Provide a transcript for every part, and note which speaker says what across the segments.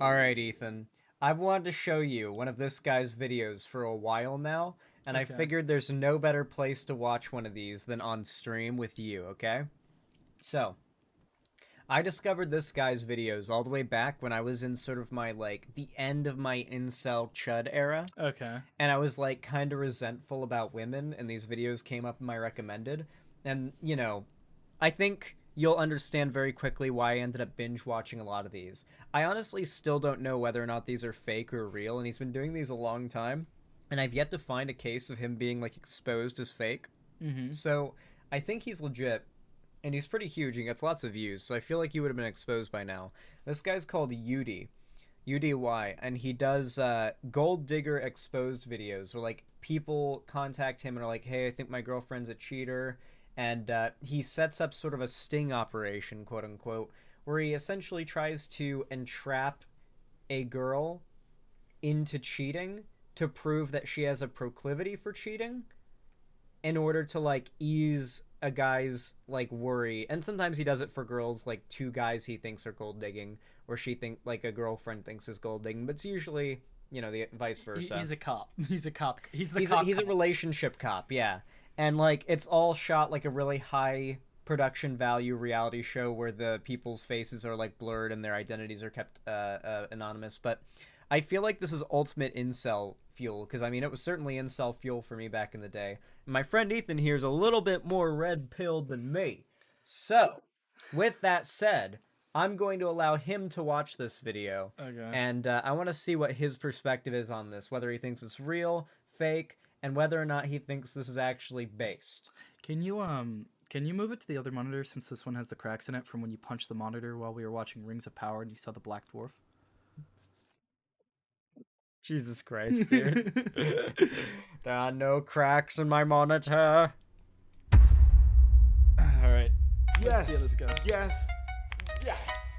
Speaker 1: Alright, Ethan. I've wanted to show you one of this guy's videos for a while now, and I
Speaker 2: Okay.
Speaker 1: figured there's no better place to watch one of these than on stream with you, okay? So, I discovered this guy's videos all the way back when I was in sort of my, the end of my incel chud era,
Speaker 2: Okay.
Speaker 1: and I was, kind of resentful about women, and these videos came up in my recommended, and, I think you'll understand very quickly why I ended up binge watching a lot of these. I honestly still don't know whether or not these are fake or real, and he's been doing these a long time, and I've yet to find a case of him being exposed as fake.
Speaker 2: Mm-hmm.
Speaker 1: So I think he's legit, and he's pretty huge and gets lots of views, so I feel like he would have been exposed by now. This guy's called Udy, UDY, and he does gold digger exposed videos where people contact him and are like, hey, I think my girlfriend's a cheater, and he sets up sort of a sting operation, quote unquote, where he essentially tries to entrap a girl into cheating to prove that she has a proclivity for cheating in order to ease a guy's worry. And sometimes he does it for girls, two guys he thinks are gold digging, or she think a girlfriend thinks is gold digging, but it's usually the vice versa.
Speaker 2: He's a cop. He's a cop. He's
Speaker 1: a relationship cop, yeah. And it's all shot like a really high production value reality show where the people's faces are blurred and their identities are kept anonymous. But I feel like this is ultimate incel fuel, because I mean it was certainly incel fuel for me back in the day. And my friend Ethan here is a little bit more red-pilled than me. So, with that said, I'm going to allow him to watch this video.
Speaker 2: Okay.
Speaker 1: And I want to see what his perspective is on this, whether he thinks it's real, fake, and whether or not he thinks this is actually based.
Speaker 2: Can you move it to the other monitor, since this one has the cracks in it from when you punched the monitor while we were watching Rings of Power and you saw the Black Dwarf?
Speaker 1: Jesus Christ, dude. There are no cracks in my monitor.
Speaker 2: All right. Let's see how this goes.
Speaker 3: Yes.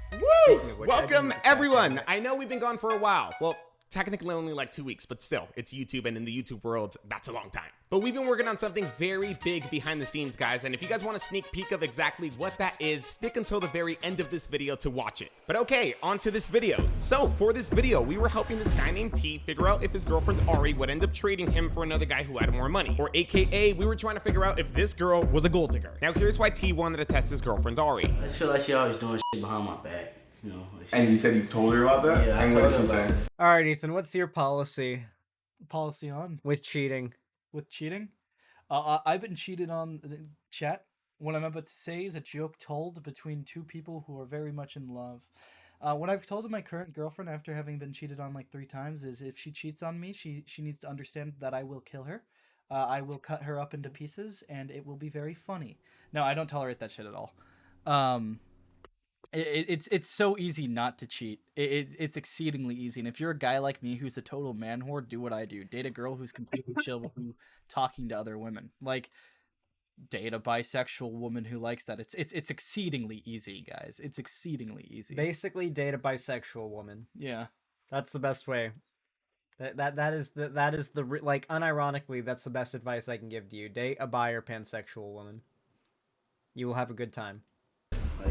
Speaker 1: Speaking of
Speaker 3: Woo!
Speaker 1: which, I
Speaker 3: Welcome,
Speaker 1: didn't-
Speaker 3: everyone. I know we've been gone for a while. Well, technically only 2 weeks, but still, it's YouTube, and in the YouTube world, that's a long time. But we've been working on something very big behind the scenes, guys, and if you guys want a sneak peek of exactly what that is, stick until the very end of this video to watch it. But okay, on to this video. So, for this video, we were helping this guy named T figure out if his girlfriend Ari would end up trading him for another guy who had more money. Or AKA, we were trying to figure out if this girl was a gold digger. Now, here's why T wanted to test his girlfriend Ari.
Speaker 4: I feel like she always doing shit behind my back,
Speaker 5: And you said you've told her about that?
Speaker 4: Yeah, I
Speaker 5: and what
Speaker 4: told
Speaker 5: did
Speaker 4: her
Speaker 5: she say?
Speaker 4: about it.
Speaker 1: All right, Ethan, what's your policy
Speaker 2: Policy on
Speaker 1: with cheating?
Speaker 2: with cheating. I've been cheated on. Chat. What I'm about to say is a joke told between two people who are very much in love. What I've told my current girlfriend after having been cheated on 3 times is if she cheats on me, she needs to understand that I will kill her. I will cut her up into pieces, and it will be very funny. No, I don't tolerate that shit at all. It's so easy not to cheat. It's exceedingly easy. And if you're a guy like me who's a total man whore, do what I do. Date a girl who's completely chill with you talking to other women. Date a bisexual woman who likes that. It's exceedingly easy, guys. It's exceedingly easy.
Speaker 1: Basically, date a bisexual woman.
Speaker 2: Yeah.
Speaker 1: That's the best way. That is unironically, that's the best advice I can give to you. Date a bi or pansexual woman. You will have a good time.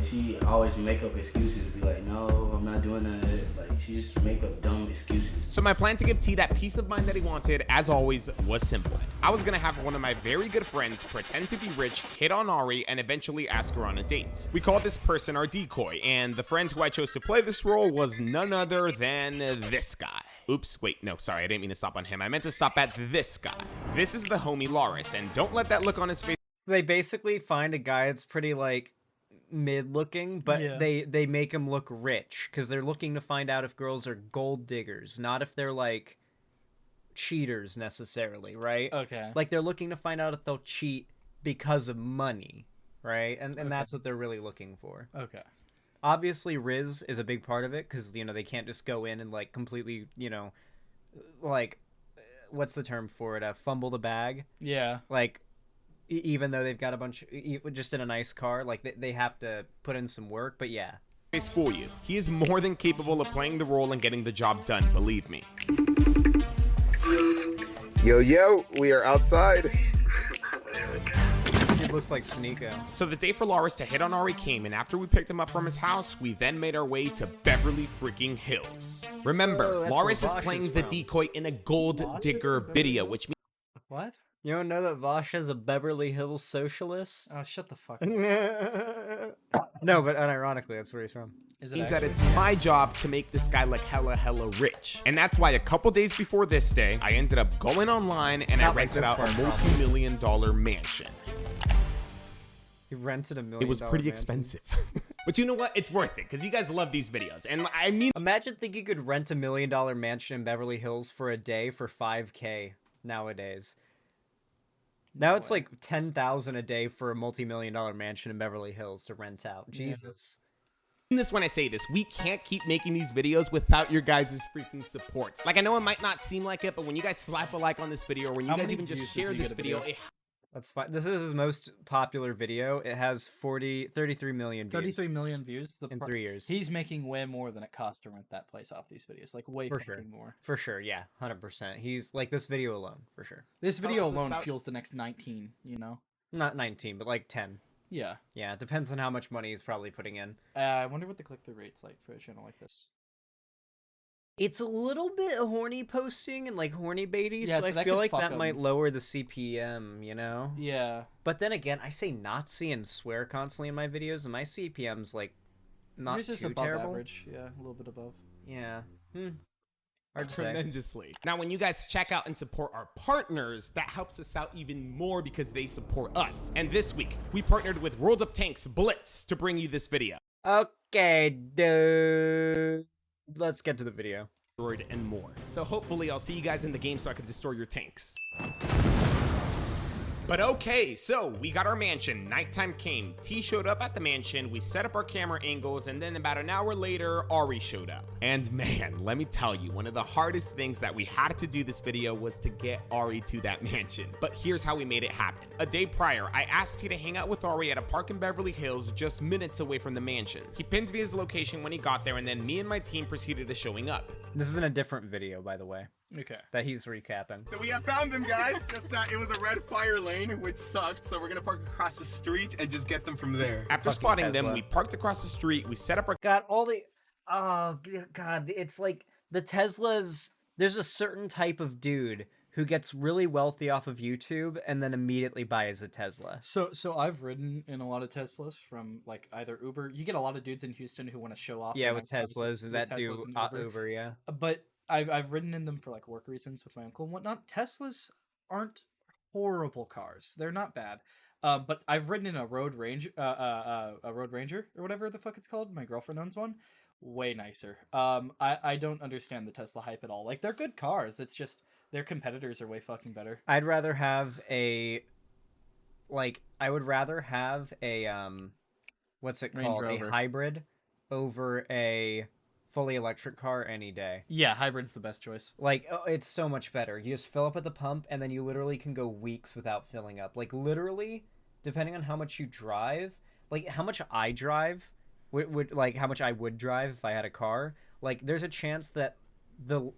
Speaker 4: She always make up excuses, be like, no, I'm not doing that. She just make up dumb excuses.
Speaker 3: So my plan to give T that peace of mind that he wanted, as always, was simple. I was gonna have one of my very good friends pretend to be rich, hit on Ari, and eventually ask her on a date. We called this person our decoy, and the friend who I chose to play this role was none other than this guy. Oops, wait, no, sorry, I didn't mean to stop on him. I meant to stop at this guy. This is the homie Loris, and don't let that look on his face.
Speaker 1: They basically find a guy that's pretty mid-looking, but
Speaker 2: Yeah.
Speaker 1: they make him look rich because they're looking to find out if girls are gold diggers, not if they're cheaters necessarily, right?
Speaker 2: Okay.
Speaker 1: They're looking to find out if they'll cheat because of money, right? And that's what they're really looking for.
Speaker 2: Okay.
Speaker 1: Obviously, Riz is a big part of it because they can't just go in and completely what's the term for it? Fumble the bag.
Speaker 2: Yeah.
Speaker 1: Even though they've got a bunch just in a nice car, they have to put in some work, but yeah.
Speaker 3: Fool you. He is more than capable of playing the role and getting the job done, believe me.
Speaker 5: Yo, we are outside.
Speaker 1: looks like Sneeko.
Speaker 3: So the day for Loris to hit on Ari came, and after we picked him up from his house, we then made our way to Beverly freaking Hills. Remember,
Speaker 1: that's
Speaker 3: Loris
Speaker 1: where
Speaker 3: is
Speaker 1: Vosh
Speaker 3: playing
Speaker 1: is
Speaker 3: the
Speaker 1: from.
Speaker 3: decoy in a gold digger video, which means
Speaker 2: What?
Speaker 1: You don't know that Vosh is a Beverly Hills socialist?
Speaker 2: Oh, shut the fuck up.
Speaker 1: No, but unironically, that's where he's from.
Speaker 2: Is it
Speaker 3: means that
Speaker 2: actually?
Speaker 3: it's my job to make this guy look hella rich. And that's why a couple days before this day, I ended up going online and I
Speaker 1: Not like
Speaker 3: rented
Speaker 1: this
Speaker 3: out
Speaker 1: part,
Speaker 3: a
Speaker 1: probably.
Speaker 3: multi-million-dollar mansion.
Speaker 1: He rented $1 million.
Speaker 3: It was pretty
Speaker 1: mansion.
Speaker 3: expensive. But you know what? It's worth it because you guys love these videos. And I mean,
Speaker 1: Imagine thinking you could rent $1 million mansion in Beverly Hills for a day for $5K nowadays. Now it's like $10,000 a day for a multi-million-dollar mansion in Beverly Hills to rent out. Jesus.
Speaker 3: this when I say this, we can't keep making these videos without your guys' freaking support. Like, I know it might not seem like it, but when you guys slap a like on this video, or when you
Speaker 2: How
Speaker 3: guys
Speaker 2: many
Speaker 3: even just
Speaker 2: views did
Speaker 3: share
Speaker 2: you
Speaker 3: this
Speaker 2: get a
Speaker 3: video,
Speaker 2: video?
Speaker 1: That's fine. This is his most popular video. It has 33 million views.
Speaker 2: 33 million views.
Speaker 1: in 3 years.
Speaker 2: He's making way more than it costs to rent that place off these videos. Like, way
Speaker 1: For
Speaker 2: fucking
Speaker 1: sure.
Speaker 2: more.
Speaker 1: For sure, yeah, 100%. He's like this video alone, for sure.
Speaker 2: This video
Speaker 3: this is
Speaker 2: alone
Speaker 3: so-
Speaker 2: fuels the next 19, you know?
Speaker 1: Not 19, but like 10.
Speaker 2: Yeah.
Speaker 1: Yeah, it depends on how much money he's probably putting in.
Speaker 2: I wonder what the click-through rate's like for a channel like this.
Speaker 1: It's a little bit horny posting and like horny baity,
Speaker 2: Yeah,
Speaker 1: so
Speaker 2: so
Speaker 1: I
Speaker 2: that
Speaker 1: feel
Speaker 2: could
Speaker 1: like
Speaker 2: fuck
Speaker 1: that
Speaker 2: 'em.
Speaker 1: might lower the CPM, you know?
Speaker 2: Yeah.
Speaker 1: But then again, I say Nazi and swear constantly in my videos, and my CPM's like not
Speaker 2: Yours is
Speaker 1: too
Speaker 2: above
Speaker 1: terrible.
Speaker 2: average. Yeah, a little bit above.
Speaker 1: Yeah. Hard to say.
Speaker 3: tremendously. Now, when you guys check out and support our partners, that helps us out even more because they support us. And this week, we partnered with World of Tanks Blitz to bring you this video.
Speaker 1: Okay, dude. Let's get to the video.
Speaker 3: And more. So hopefully I'll see you guys in the game so I can destroy your tanks. But okay, so we got our mansion. Nighttime came. T showed up at the mansion. We set up our camera angles, and then about an hour later, Ari showed up. And man, let me tell you, one of the hardest things that we had to do this video was to get Ari to that mansion. But here's how we made it happen. A day prior, I asked T to hang out with Ari at a park in Beverly Hills, just minutes away from the mansion. He pinned me his location when he got there, and then me and my team proceeded to showing up.
Speaker 1: This is in a different video, by the way,
Speaker 2: Okay.
Speaker 1: that he's recapping.
Speaker 5: So we have found them, guys. Just that it was a red fire lane, which sucked. So we're gonna park across the street and just get them from there.
Speaker 3: After
Speaker 1: Fucking
Speaker 3: spotting them,
Speaker 1: Tesla.
Speaker 3: we parked across the street, we set up our
Speaker 1: God, all the God, it's like the Teslas. There's a certain type of dude who gets really wealthy off of YouTube and then immediately buys a Tesla.
Speaker 2: So I've ridden in a lot of Teslas from like either Uber. You get a lot of dudes in Houston who want to show off.
Speaker 1: Yeah,
Speaker 2: their
Speaker 1: with
Speaker 2: nice cars
Speaker 1: Teslas,
Speaker 2: with
Speaker 1: that do
Speaker 2: Teslas and
Speaker 1: Uber, yeah.
Speaker 2: But I've ridden in them for like work reasons with my uncle and whatnot. Teslas aren't horrible cars. They're not bad. But I've ridden in a Road Ranger or whatever the fuck it's called. My girlfriend owns one. Way nicer. I don't understand the Tesla hype at all. Like, they're good cars. It's just their competitors are way fucking better.
Speaker 1: I'd rather have a, like, I would rather have a what's it
Speaker 2: Range
Speaker 1: called,
Speaker 2: Rover.
Speaker 1: a hybrid over a fully electric car any day.
Speaker 2: Yeah, hybrid's the best choice.
Speaker 1: Like, it's so much better. You just fill up at the pump, and then you literally can go weeks without filling up. Like, literally, depending on how much you drive, like, how much I drive, would like, how much I would drive if I had a car, like, there's a chance that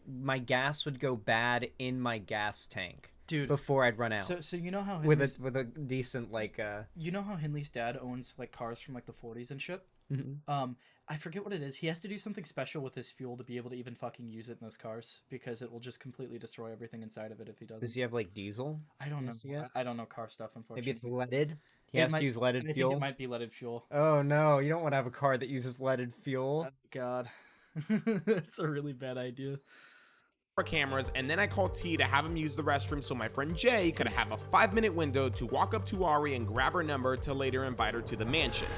Speaker 1: my gas would go bad in my gas tank,
Speaker 2: Dude,
Speaker 1: before I'd run out.
Speaker 2: so you know how
Speaker 1: with
Speaker 2: Henley's,
Speaker 1: a decent, like,
Speaker 2: you know how Henley's dad owns like cars from like the 40s and shit?
Speaker 1: mhm.
Speaker 2: I forget what it is. He has to do something special with his fuel to be able to even fucking use it in those cars because it will just completely destroy everything inside of it if he doesn't.
Speaker 1: Does he have, like, diesel?
Speaker 2: I don't know.
Speaker 1: Yes, yeah.
Speaker 2: I don't know car stuff, unfortunately.
Speaker 1: Maybe it's leaded? He
Speaker 2: It
Speaker 1: has
Speaker 2: might-
Speaker 1: to use leaded
Speaker 2: I think
Speaker 1: fuel?
Speaker 2: it might be leaded fuel.
Speaker 1: Oh, no, you don't want to have a car that uses leaded fuel.
Speaker 2: Oh, God. That's a really bad idea.
Speaker 3: our cameras, and then I called T to have him use the restroom so my friend Jay could have a 5-minute window to walk up to Ari and grab her number to later invite her to the mansion.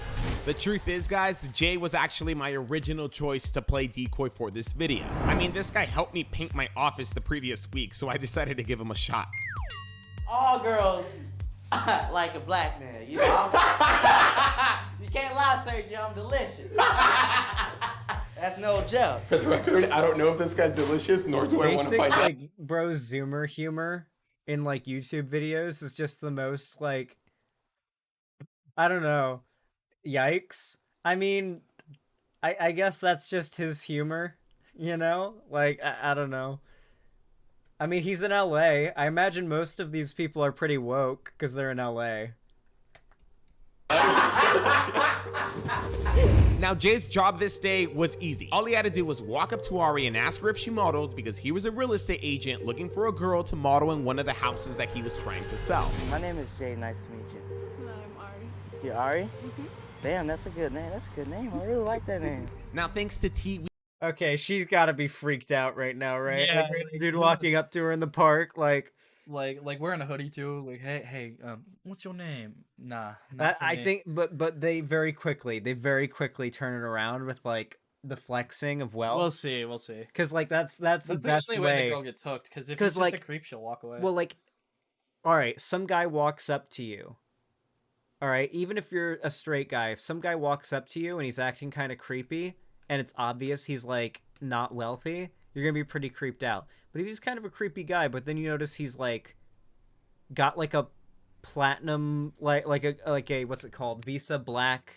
Speaker 3: The truth is, guys, Jay was actually my original choice to play decoy for this video. I mean, this guy helped me paint my office the previous week, so I decided to give him a shot.
Speaker 4: All girls like a black man, you know? You can't lie, Sergio, I'm delicious. That's no joke.
Speaker 5: For the record, I don't know if this guy's delicious, nor do I want to
Speaker 1: Basic,
Speaker 5: find out.
Speaker 1: like, bro Zoomer humor in, like, YouTube videos is just the most, like, I don't know. Yikes. I mean, I guess that's just his humor, you know? Like, I don't know. I mean, he's in LA. I imagine most of these people are pretty woke because they're in LA.
Speaker 3: Now, Jay's job this day was easy. All he had to do was walk up to Ari and ask her if she modeled because he was a real estate agent looking for a girl to model in one of the houses that he was trying to sell.
Speaker 6: My name is Jay. Nice to meet you.
Speaker 7: No, I'm Ari.
Speaker 6: You're Ari? Damn, that's a good name. That's a good name. I really like that name.
Speaker 3: Now, thanks to T,
Speaker 1: Okay, she's gotta be freaked out right now, right?
Speaker 2: Yeah,
Speaker 1: Like,
Speaker 2: like,
Speaker 1: dude walking up to her in the park, like
Speaker 2: Like wearing a hoodie too. Like, hey, what's your name? Nah, not for
Speaker 1: I
Speaker 2: me.
Speaker 1: think, but they very quickly turn it around with like the flexing of wealth.
Speaker 2: We'll see. We'll see.
Speaker 1: Because like that's the best
Speaker 2: only way
Speaker 1: way.
Speaker 2: the girl gets hooked. Because if
Speaker 1: 'Cause,
Speaker 2: it's just
Speaker 1: like-
Speaker 2: a creep, she'll walk away.
Speaker 1: Well, like, all right, some guy walks up to you. All right, even if you're a straight guy, if some guy walks up to you and he's acting kind of creepy, and it's obvious he's like not wealthy, you're gonna be pretty creeped out. But if he's kind of a creepy guy, but then you notice he's like got like a platinum like a what's it called, Visa Black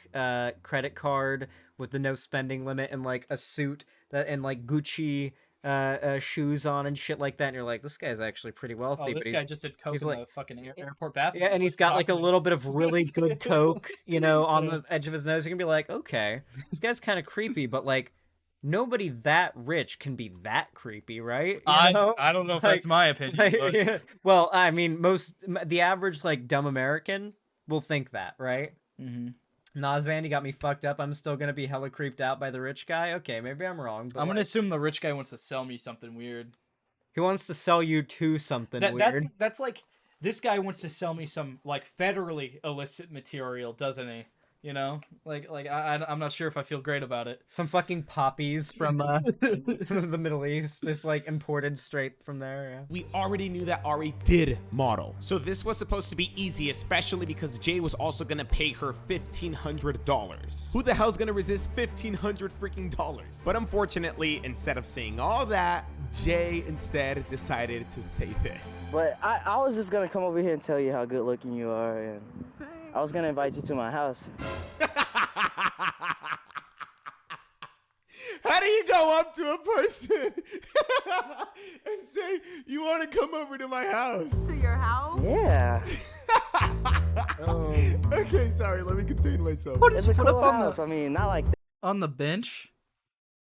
Speaker 1: credit card with the no spending limit and like a suit that and like Gucci shoes on and shit like that, and you're like, this guy's actually pretty wealthy.
Speaker 2: oh,
Speaker 1: but
Speaker 2: this guy just did coke
Speaker 1: he's
Speaker 2: in
Speaker 1: like-
Speaker 2: the fucking airport bathroom.
Speaker 1: yeah, and he's got like a little bit of really good coke, you know, on the edge of his nose. You're gonna be like, okay, this guy's kind of creepy, but like nobody that rich can be that creepy, right? You know?
Speaker 2: I don't know if
Speaker 1: Like-
Speaker 2: that's my opinion.
Speaker 1: Like,
Speaker 2: but
Speaker 1: yeah. Well, I mean, the average like dumb American will think that, right?
Speaker 2: Mhm.
Speaker 1: Nah, Zandy got me fucked up. I'm still gonna be hella creeped out by the rich guy. Okay, maybe I'm wrong, but
Speaker 2: I'm gonna
Speaker 1: like,
Speaker 2: assume the rich guy wants to sell me something weird.
Speaker 1: he wants to sell you to something
Speaker 2: That,
Speaker 1: weird.
Speaker 2: that's like this guy wants to sell me some like federally illicit material, doesn't he? You know, I'm not sure if I feel great about it.
Speaker 1: Some fucking poppies from the Middle East, just like imported straight from there. Yeah.
Speaker 3: we already knew that Ari did model. So this was supposed to be easy, especially because Jay was also gonna pay her $1,500. Who the hell's gonna resist $1,500 freaking dollars? But unfortunately, instead of saying all that, Jay instead decided to say this.
Speaker 6: But I was just gonna come over here and tell you how good looking you are, and I was gonna invite you to my house.
Speaker 3: How do you go up to a person and say, you want to come over to my house?
Speaker 7: To your house?
Speaker 6: Yeah,
Speaker 1: Oh.
Speaker 3: Okay, sorry, let me contain myself.
Speaker 6: it's a cool house. I mean, not like
Speaker 2: On the bench?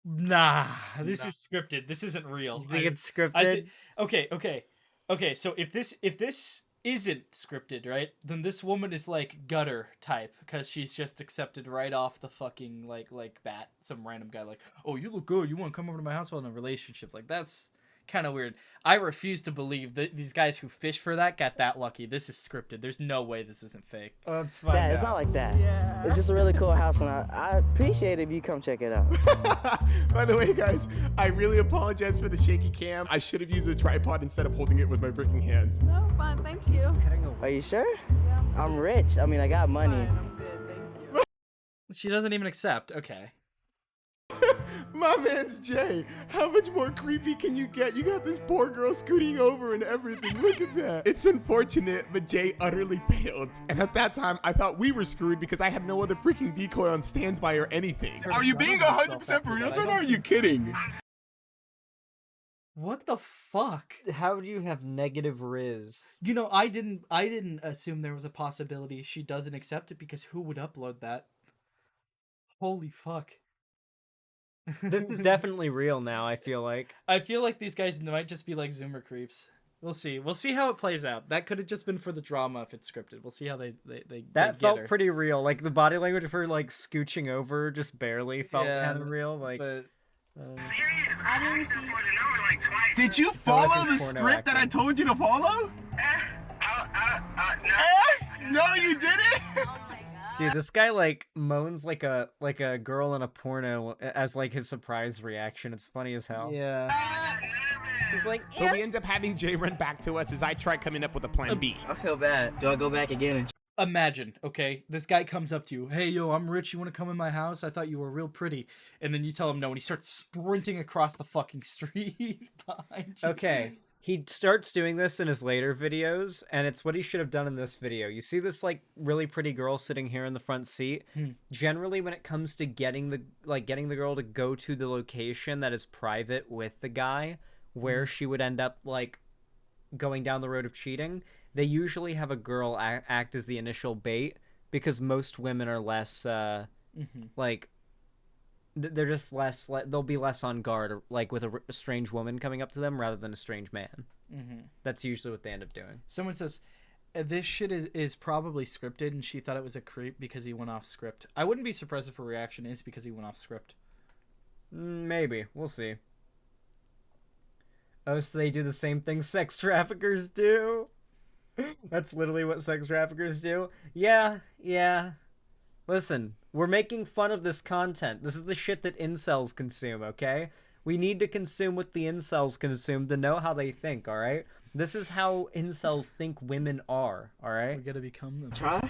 Speaker 2: Nah, this is scripted. This isn't real.
Speaker 1: You think it's scripted?
Speaker 2: Okay. So if this isn't scripted, right? Then this woman is like gutter type because she's just accepted right off the fucking like bat. Some random guy like, oh, you look good. You want to come over to my house while in a relationship? Like that's kind of weird. I refuse to believe that these guys who fish for that got that lucky. This is scripted. There's no way this isn't fake.
Speaker 1: Let's find
Speaker 6: that. It's
Speaker 1: out.
Speaker 6: not like that.
Speaker 7: Yeah.
Speaker 6: It's just a really cool house, and I appreciate it if you come check it out.
Speaker 3: By the way, guys, I really apologize for the shaky cam. I should have used a tripod instead of holding it with my freaking hands.
Speaker 7: No, fine, thank you.
Speaker 6: Are you sure?
Speaker 7: Yeah,
Speaker 6: I'm rich. I mean, I got money.
Speaker 7: fine, I'm good, thank you.
Speaker 2: She doesn't even accept. Okay.
Speaker 3: My man's Jay. How much more creepy can you get? You got this poor girl scooting over and everything. Look at that. It's unfortunate, but Jay utterly failed. And at that time, I thought we were screwed because I had no other freaking decoy on standby or anything.
Speaker 5: Are you being 100% for real, or are you kidding?
Speaker 2: What the fuck?
Speaker 1: How do you have negative riz?
Speaker 2: You know, I didn't assume there was a possibility she doesn't accept it because who would upload that? Holy fuck.
Speaker 1: This is definitely real now. I feel like.
Speaker 2: I feel like these guys might just be like Zoomer creeps. We'll see. We'll see how it plays out. That could have just been for the drama if it's scripted. We'll see how they
Speaker 1: That
Speaker 2: get
Speaker 1: felt
Speaker 2: her.
Speaker 1: pretty real. Like the body language of her like scooching over just barely felt
Speaker 2: Yeah,
Speaker 1: kind of real. Like,
Speaker 2: But
Speaker 7: I didn't see.
Speaker 5: Did you
Speaker 1: No,
Speaker 5: follow
Speaker 1: that's
Speaker 5: the
Speaker 1: just porno
Speaker 5: script that I
Speaker 1: acting.
Speaker 5: told you to follow? No, you didn't?
Speaker 1: dude, this guy like moans like a girl in a porno as like his surprise reaction. It's funny as hell.
Speaker 2: yeah.
Speaker 1: He's like,
Speaker 3: But we end up having Jay run back to us as I try coming up with a plan B.
Speaker 6: I feel bad. Do I go back again and
Speaker 2: Imagine, okay, this guy comes up to you. Hey, yo, I'm rich. You want to come in my house? I thought you were real pretty. And then you tell him no, and he starts sprinting across the fucking street behind you.
Speaker 1: okay. He starts doing this in his later videos, and it's what he should have done in this video. You see this like really pretty girl sitting here in the front seat. Generally, when it comes to getting the girl to go to the location that is private with the guy, where she would end up like going down the road of cheating, they usually have a girl act as the initial bait because most women are less like they're just less they'll be less on guard like with a strange woman coming up to them rather than a strange man. That's usually what they end up doing.
Speaker 2: Someone says this shit is probably scripted, and she thought it was a creep because he went off script. I wouldn't be surprised if her reaction is because he went off script.
Speaker 1: Maybe. We'll see. Oh, so they do the same thing sex traffickers do? That's literally what sex traffickers do? Yeah. Listen, we're making fun of this content. This is the shit that incels consume, okay? We need to consume what the incels consume to know how they think, alright? This is how incels think women are, alright?
Speaker 2: We gotta become them.
Speaker 6: Try?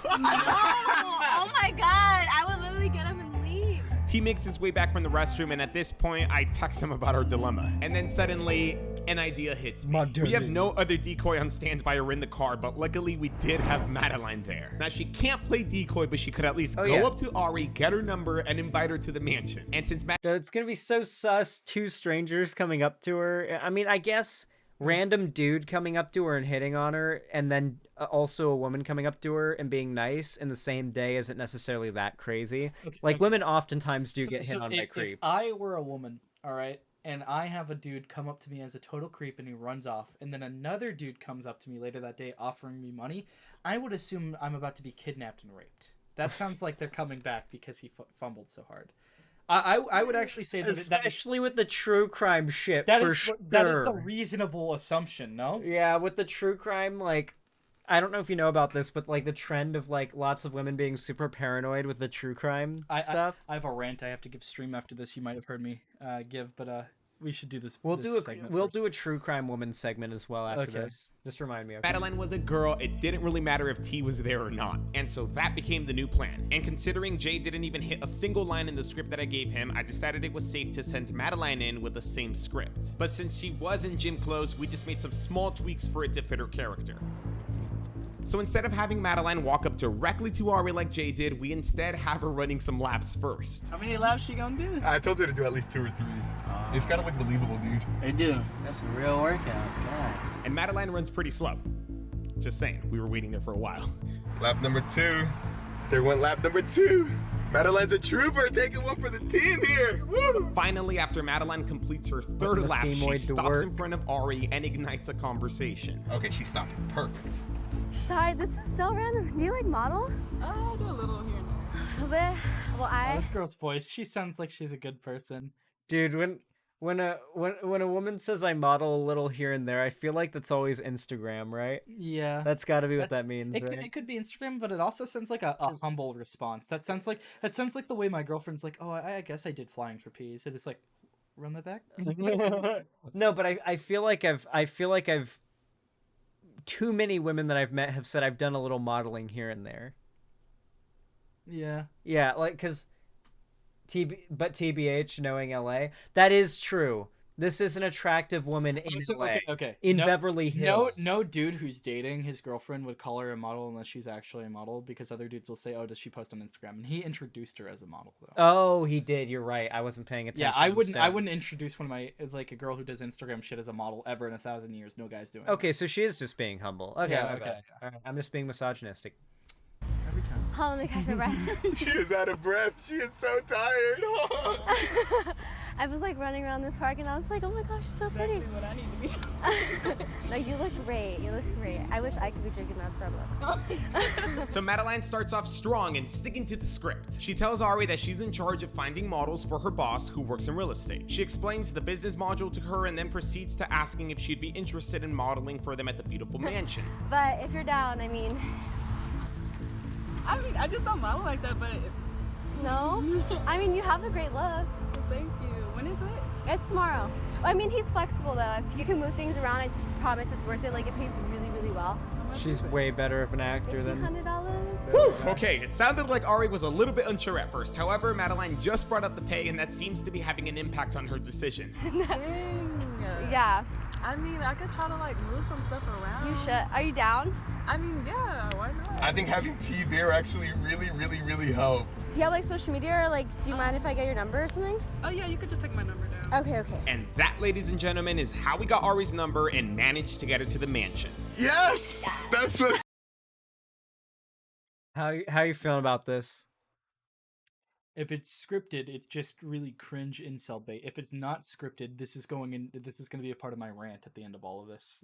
Speaker 7: Oh my god, I would literally get him and leave.
Speaker 3: T makes his way back from the restroom, and at this point, I text him about our dilemma. And then suddenly, an idea hits me. We have no other decoy on standby or in the car, but luckily we did have Madeline there. Now, she can't play decoy, but she could at least go up to Ari, get her number, and invite her to the mansion. And since
Speaker 1: It's gonna be so sus, two strangers coming up to her. I mean, I guess random dude coming up to her and hitting on her, and then also a woman coming up to her and being nice in the same day isn't necessarily that crazy. Women oftentimes do get hit on by creeps.
Speaker 2: If I were a woman, all right, and I have a dude come up to me as a total creep and he runs off, and then another dude comes up to me later that day offering me money, I would assume I'm about to be kidnapped and raped. That sounds like they're coming back because he fumbled so hard. I would actually say that
Speaker 1: especially with the true crime shit.
Speaker 2: That
Speaker 1: for
Speaker 2: is
Speaker 1: sure.
Speaker 2: that is the reasonable assumption, no?
Speaker 1: Yeah, with the true crime, like, I don't know if you know about this, but like the trend of like lots of women being super paranoid with the true crime stuff.
Speaker 2: I have a rant I have to give stream after this. You might have heard me give, but we should do this.
Speaker 1: We'll
Speaker 2: this
Speaker 1: do a true crime woman segment as well after this. Just remind me. Okay?
Speaker 3: Madeline was a girl, it didn't really matter if T was there or not. And so that became the new plan. And considering Jay didn't even hit a single line in the script that I gave him, I decided it was safe to send Madeline in with the same script. But since she was in gym clothes, we just made some small tweaks for it to fit her character. So instead of having Madeline walk up directly to Ari like Jay did, we instead have her running some laps first.
Speaker 8: How many laps she gonna do?
Speaker 5: I told her to do at least 2 or 3. It's gotta look believable, dude.
Speaker 8: They do. That's a real workout. God.
Speaker 3: And Madeline runs pretty slow. Just saying, we were waiting there for a while.
Speaker 5: Lap number 2. There went lap number 2. Madeline's a trooper, taking one for the team here. Woo!
Speaker 3: Finally, after Madeline completes her 3rd lap, she stops in front of Ari and ignites a conversation.
Speaker 5: Okay, she stopped. Perfect.
Speaker 7: Sorry, this is so random. Do you like model?
Speaker 8: I do a little here and there.
Speaker 7: A little bit. Well,
Speaker 2: Oh, this girl's voice, she sounds like she's a good person.
Speaker 1: Dude, when a woman says I model a little here and there, I feel like that's always Instagram, right?
Speaker 2: Yeah.
Speaker 1: That's got to be what that means,
Speaker 2: It,
Speaker 1: right?
Speaker 2: it could be Instagram, but it also sounds like a humble response. That sounds like the way my girlfriend's like, oh, I guess I did flying trapeze. And it's like, run that back.
Speaker 1: No, but I feel like I've too many women that I've met have said I've done a little modeling here and there.
Speaker 2: Yeah.
Speaker 1: Yeah, like, cause TBH, knowing LA, that is true. This is an attractive woman in LA.
Speaker 2: Okay.
Speaker 1: In Beverly Hills.
Speaker 2: No dude who's dating his girlfriend would call her a model unless she's actually a model, because other dudes will say, "Oh, does she post on Instagram?" And he introduced her as a model, though.
Speaker 1: Oh, he did. You're right. I wasn't paying attention.
Speaker 2: Yeah, I wouldn't introduce one of my like a girl who does Instagram shit as a model ever in 1,000 years. No guy's doing.
Speaker 1: Okay, so she is just being humble. Okay,
Speaker 2: Yeah,
Speaker 1: my
Speaker 2: okay.
Speaker 1: bad. All right, I'm just being misogynistic.
Speaker 2: Every time.
Speaker 7: Hold on, let me catch my breath.
Speaker 5: She is out of breath. She is so tired.
Speaker 7: I was like running around this park and I was like, oh my gosh, she's so pretty.
Speaker 8: Exactly what I need to be.
Speaker 7: No, you look great. You look great. I wish I could be drinking that Starbucks.
Speaker 3: So Madeline starts off strong and sticking to the script. She tells Ari that she's in charge of finding models for her boss who works in real estate. She explains the business module to her and then proceeds to asking if she'd be interested in modeling for them at the beautiful mansion.
Speaker 7: But if you're down, I mean,
Speaker 8: I just don't model like that, but
Speaker 7: no. I mean, you have a great look.
Speaker 8: thank you. When is it?
Speaker 7: It's tomorrow. I mean, he's flexible though. If you can move things around, I promise it's worth it. Like, it pays really, really well.
Speaker 1: She's way better of an actor than.
Speaker 7: $1,500.
Speaker 3: Whew, okay, it sounded like Ari was a little bit unsure at first. However, Madeline just brought up the pay and that seems to be having an impact on her decision.
Speaker 8: Dang.
Speaker 7: Yeah,
Speaker 8: I mean, I could try to like move some stuff around.
Speaker 7: you should. Are you down?
Speaker 8: I mean, yeah, why not?
Speaker 5: I think having T there actually really helped.
Speaker 7: Do you have like social media, or like, do you mind if I get your number or something?
Speaker 8: Oh yeah, you could just take my number down.
Speaker 7: Okay.
Speaker 3: And that, ladies and gentlemen, is how we got Ari's number and managed to get her to the mansion.
Speaker 5: Yes! That's what
Speaker 1: How you feeling about this?
Speaker 2: If it's scripted, it's just really cringe incel bait. If it's not scripted, this is going to be a part of my rant at the end of all of this.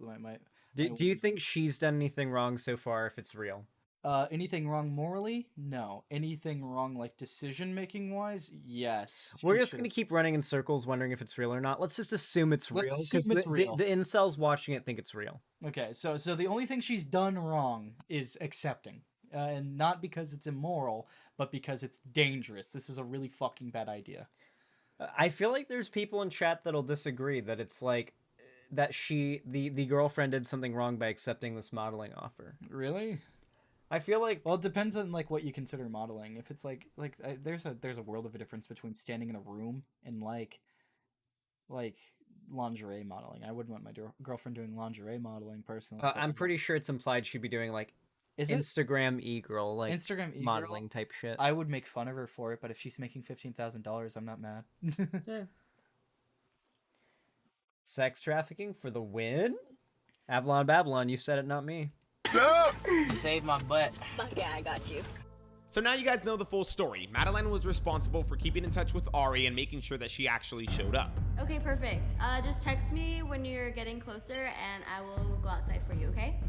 Speaker 1: Do you think she's done anything wrong so far if it's real?
Speaker 2: Anything wrong morally? No. Anything wrong like decision making wise? Yes.
Speaker 1: We're just gonna keep running in circles wondering if it's real or not. Let's just assume it's real because the incels watching it think it's real.
Speaker 2: Okay, so the only thing she's done wrong is accepting. And not because it's immoral, but because it's dangerous. This is a really fucking bad idea.
Speaker 1: I feel like there's people in chat that'll disagree that it's like that the girlfriend did something wrong by accepting this modeling offer.
Speaker 2: Really?
Speaker 1: I feel like,
Speaker 2: well, it depends on like what you consider modeling. If it's like there's a world of a difference between standing in a room and like lingerie modeling. I wouldn't want my girlfriend doing lingerie modeling personally.
Speaker 1: I'm pretty sure it's implied she'd be doing like Instagram e-girl, like Instagram e-girl modeling type shit.
Speaker 2: I would make fun of her for it, but if she's making $15,000, I'm not mad.
Speaker 1: Yeah. Sex trafficking for the win? Avalon Babylon, you said it, not me.
Speaker 4: Save my butt.
Speaker 7: Okay, I got you.
Speaker 3: So now you guys know the full story. Madeline was responsible for keeping in touch with Ari and making sure that she actually showed up.
Speaker 9: Okay, perfect. Just text me when you're getting closer and I will go outside for you, okay?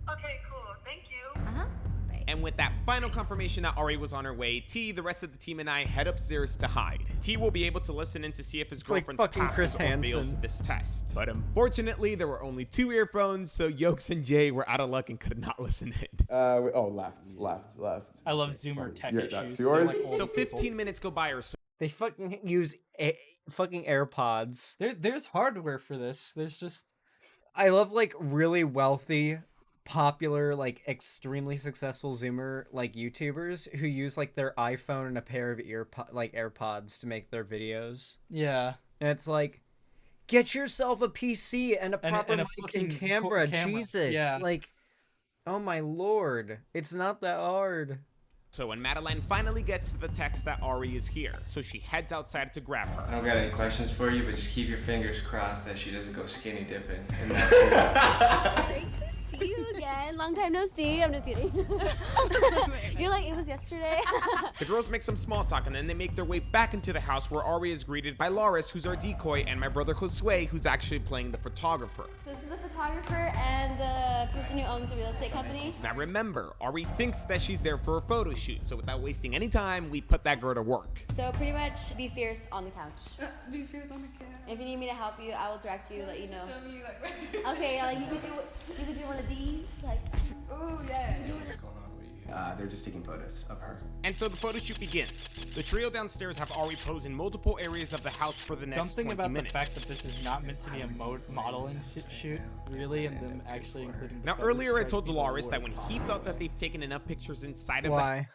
Speaker 8: Okay, cool. Thank you.
Speaker 9: Uh-huh. Bye.
Speaker 3: And with that final confirmation that Ari was on her way, T, the rest of the team, and I head upstairs to hide. T will be able to listen in to see if his girlfriend's
Speaker 1: like fucking
Speaker 3: passes
Speaker 1: Chris
Speaker 3: or fails this test. But unfortunately, there were only 2 earphones, so Yokes and Jay were out of luck and could not listen in.
Speaker 10: Left.
Speaker 2: I love Zoomer tech issues.
Speaker 10: That's yours.
Speaker 2: Like
Speaker 3: so 15 minutes go by or so.
Speaker 1: They fucking use fucking AirPods.
Speaker 2: There's hardware for this. There's just...
Speaker 1: I love like really wealthy, popular, like extremely successful Zoomer like YouTubers who use like their iPhone and a pair of AirPods to make their videos.
Speaker 2: Yeah.
Speaker 1: And it's like, get yourself a PC and a proper mic and camera. Jesus.
Speaker 2: Yeah.
Speaker 1: Like, oh my lord. It's not that hard.
Speaker 3: So when Madeline finally gets to the text that Ari is here, so she heads outside to grab her.
Speaker 11: I don't got any questions for you, but just keep your fingers crossed that she doesn't go skinny dipping.
Speaker 7: Great to see you again. Long time no see. I'm just kidding. You're like, it was yesterday.
Speaker 3: The girls make some small talk and then they make their way back into the house where Ari is greeted by Loris, who's our decoy, and my brother Josue, who's actually playing the photographer.
Speaker 7: So this is the photographer and the person who owns the real estate company.
Speaker 3: Now remember, Ari thinks that she's there for a photo shoot, so without wasting any time, we put that girl to work.
Speaker 7: So pretty much be fierce on the couch.
Speaker 8: Be fierce on the couch.
Speaker 7: If you need me to help you, I will direct you, let you know.
Speaker 8: Show me like
Speaker 7: Okay, like you could do one of these, like.
Speaker 8: Ooh, yeah.
Speaker 11: What's going on with you?
Speaker 5: They're just taking photos of her.
Speaker 3: And so the photo shoot begins. The trio downstairs have Ari pose in multiple areas of the house for the next 20
Speaker 2: about
Speaker 3: minutes.
Speaker 2: the fact that this is not meant to be a modeling shoot, really, and them actually including the
Speaker 3: Now
Speaker 2: photos
Speaker 3: earlier I
Speaker 2: strikes
Speaker 3: told
Speaker 2: me the
Speaker 3: Dolores that
Speaker 2: worst.
Speaker 3: when he thought that they've taken enough pictures inside of
Speaker 1: Why?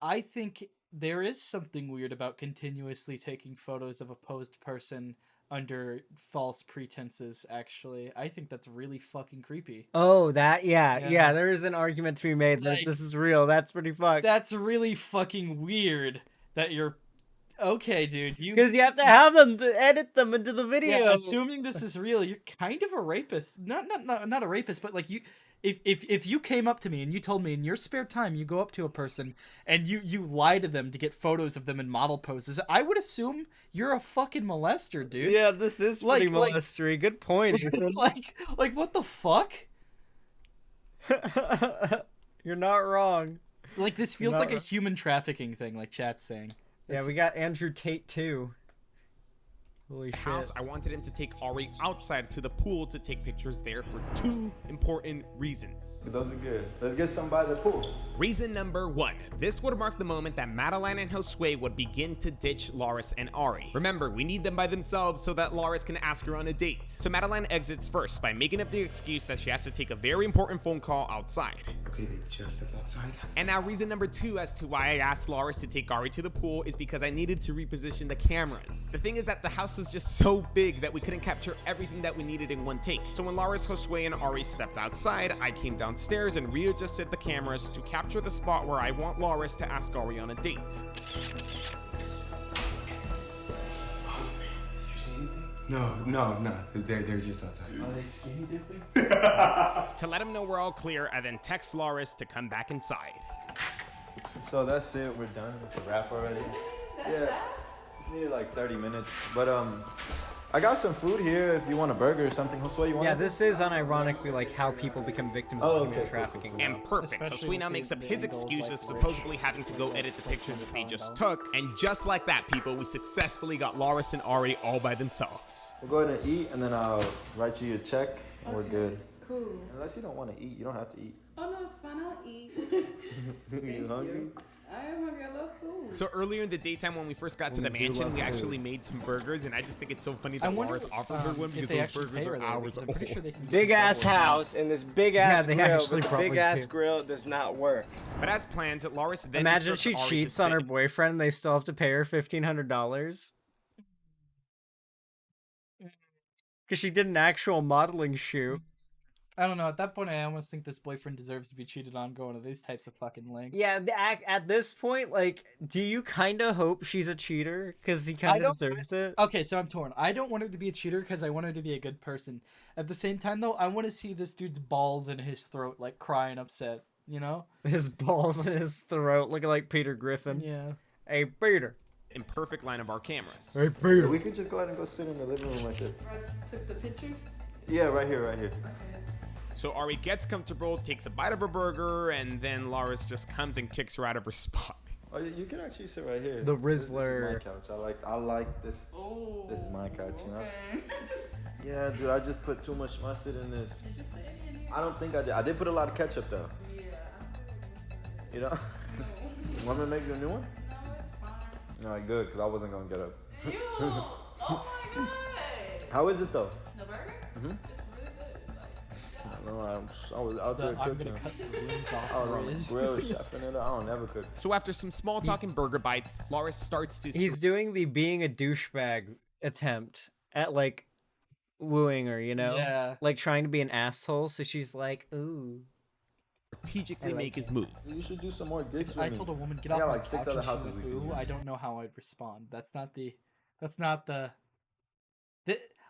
Speaker 2: I think there is something weird about continuously taking photos of a posed person under false pretenses, actually. I think that's really fucking creepy.
Speaker 1: Oh, that, yeah,
Speaker 2: Yeah.
Speaker 1: there is an argument to be made that
Speaker 2: Like,
Speaker 1: this is real. That's pretty fucked.
Speaker 2: That's really fucking weird that you're... Okay, dude,
Speaker 1: Because you have to have them to edit them into the video.
Speaker 2: Yeah, assuming this is real, you're kind of a rapist. Not a rapist, but like you... If you came up to me and you told me in your spare time you go up to a person and you lie to them to get photos of them in model poses, I would assume you're a fucking molester, dude.
Speaker 1: Yeah, this is pretty molestery. Good point.
Speaker 2: like what the fuck?
Speaker 1: You're not wrong.
Speaker 2: Like this feels like a human trafficking thing, like chat's saying.
Speaker 1: Yeah, we got Andrew Tate too. Holy shit.
Speaker 3: house, I wanted him to take Ari outside to the pool to take pictures there for 2 important reasons.
Speaker 10: Those are good. Let's get some by the pool.
Speaker 3: Reason number 1. This would mark the moment that Madeline and Josue would begin to ditch Loris and Ari. Remember, we need them by themselves so that Loris can ask her on a date. So Madeline exits first by making up the excuse that she has to take a very important phone call outside.
Speaker 5: Okay, they just stepped outside.
Speaker 3: And now reason number 2 as to why I asked Loris to take Ari to the pool is because I needed to reposition the cameras. The thing is that the house was just so big that we couldn't capture everything that we needed in one take. So when Loris, Josue, and Ari stepped outside, I came downstairs and readjusted the cameras to capture the spot where I want Loris to ask Ari on a date.
Speaker 5: Oh man, did you see anything? No. They're just outside.
Speaker 2: Are they skinny dipping?
Speaker 3: To let him know we're all clear, I then text Loris to come back inside.
Speaker 10: So that's it. We're done with the wrap already. Yeah, just needed like 30 minutes. But I got some food here if you want a burger or something. Josue, you want?
Speaker 1: Yeah, this is unironically like how people become victims of human trafficking.
Speaker 3: And perfect. Josue now makes up his excuse of supposedly having to go edit the picture that they just took. And just like that, people, we successfully got Loris and Ari all by themselves.
Speaker 10: We'll go ahead and eat, and then I'll write you a check, and we're good.
Speaker 8: Cool.
Speaker 10: Unless you don't want to eat, you don't have to eat.
Speaker 8: Oh no, it's fine. I'll eat.
Speaker 10: You hungry?
Speaker 8: I am hungry. I love food.
Speaker 3: So earlier in the daytime when we first got to the mansion, we actually made some burgers, and I just think it's so funny that Loris offered her one because those burgers are hours old.
Speaker 12: Big ass house and this big ass
Speaker 1: they
Speaker 12: grill,
Speaker 1: actually
Speaker 12: but the
Speaker 1: probably
Speaker 12: big ass
Speaker 1: do.
Speaker 12: grill does not work.
Speaker 3: But as planned, Loris then
Speaker 1: Imagine
Speaker 3: instructs
Speaker 1: she
Speaker 3: Ari to
Speaker 1: cheats on her
Speaker 3: sit-
Speaker 1: boyfriend and they still have to pay her $1,500. Because she did an actual modeling shoot.
Speaker 2: I don't know. At that point, I almost think this boyfriend deserves to be cheated on going to these types of fucking lengths.
Speaker 1: Yeah, at this point, like, do you kind of hope she's a cheater? Because he kind of deserves it.
Speaker 2: Okay, so I'm torn. I don't want her to be a cheater because I want her to be a good person. At the same time, though, I want to see this dude's balls in his throat, like, crying upset, you know?
Speaker 1: His balls in his throat, looking like Peter Griffin.
Speaker 2: Yeah.
Speaker 1: Hey, Peter.
Speaker 3: In perfect line of our cameras.
Speaker 1: Hey, Peter.
Speaker 10: We could just go ahead and go sit in the living room right there.
Speaker 8: Took the pictures.
Speaker 10: Yeah, right here.
Speaker 3: So Ari gets comfortable, takes a bite of her burger, and then Loris just comes and kicks her out of her spot.
Speaker 10: Oh, you can actually sit right here.
Speaker 1: The
Speaker 10: This is
Speaker 1: Rizzler.
Speaker 10: my couch. I like this.
Speaker 8: Oh.
Speaker 10: This is my couch, you know.
Speaker 8: Okay.
Speaker 10: Yeah, dude. I just put too much mustard in this. I don't think I did. I did put a lot of ketchup though.
Speaker 8: Yeah.
Speaker 10: You know. You want me to make you a new one?
Speaker 8: No, it's fine.
Speaker 10: All right, good, because I wasn't gonna get up.
Speaker 8: Ew. Oh my god.
Speaker 10: How is it though?
Speaker 8: The burger?
Speaker 10: Mm-hmm.
Speaker 8: It's really good. Like,
Speaker 10: I know. I was out there
Speaker 2: I'm
Speaker 10: cooking.
Speaker 2: gonna cut the rooms off.
Speaker 10: I was on
Speaker 2: Riz.
Speaker 10: the grill chefing it up. I don't never cook.
Speaker 3: So after some small talk and burger bites, Loris starts to...
Speaker 1: He's doing the being a douchebag attempt at, like, wooing her, you know?
Speaker 2: Yeah.
Speaker 1: Like, trying to be an asshole, so she's like, ooh.
Speaker 3: strategically make his move.
Speaker 10: You should do some more gigs with
Speaker 2: I
Speaker 10: me.
Speaker 2: told a woman, get
Speaker 10: I
Speaker 2: off
Speaker 10: got
Speaker 2: my
Speaker 10: like 6
Speaker 2: couch,
Speaker 10: other
Speaker 2: and she
Speaker 10: houses
Speaker 2: went,
Speaker 10: we can
Speaker 2: ooh,
Speaker 10: use.
Speaker 2: I don't know how I'd respond. That's not the...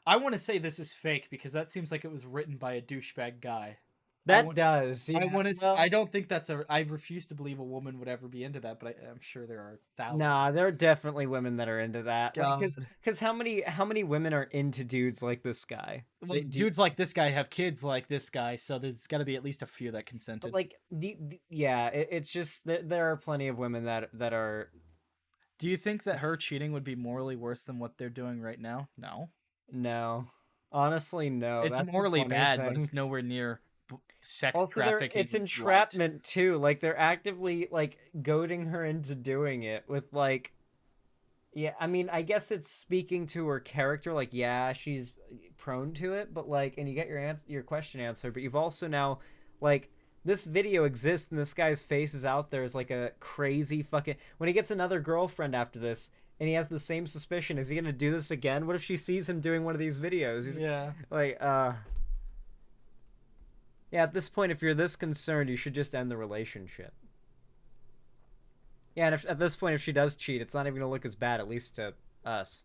Speaker 2: I want to say this is fake because that seems like it was written by a douchebag guy.
Speaker 1: That does.
Speaker 2: I
Speaker 1: yeah.
Speaker 2: want to.
Speaker 1: Well,
Speaker 2: I don't think that's a. I refuse to believe a woman would ever be into that, but I'm sure there are thousands.
Speaker 1: Nah, there are definitely women that are into that.
Speaker 2: God.
Speaker 1: Because how many women are into dudes like this guy?
Speaker 2: Well, dudes like this guy have kids like this guy, so there's got to be at least a few that consented.
Speaker 1: But like it's just there are plenty of women that are.
Speaker 2: Do you think that her cheating would be morally worse than what they're doing right now? No.
Speaker 1: No, honestly, no.
Speaker 2: It's
Speaker 1: That's the
Speaker 2: morally
Speaker 1: funny
Speaker 2: bad, but
Speaker 1: thing.
Speaker 2: it's nowhere near sex
Speaker 1: Also,
Speaker 2: trafficking.
Speaker 1: it's entrapment too. Like they're actively like goading her into doing it with like. Yeah, I mean, I guess it's speaking to her character. Like, yeah, she's prone to it, but like, and you get your question answered. But you've also now, like, this video exists, and this guy's face is out there as like a crazy fucking. When he gets another girlfriend after this, and he has the same suspicion, is he gonna do this again? What if she sees him doing one of these videos? He's like, yeah. At this point, if you're this concerned, you should just end the relationship. Yeah, and at this point, if she does cheat, it's not even gonna look as bad, at least to us.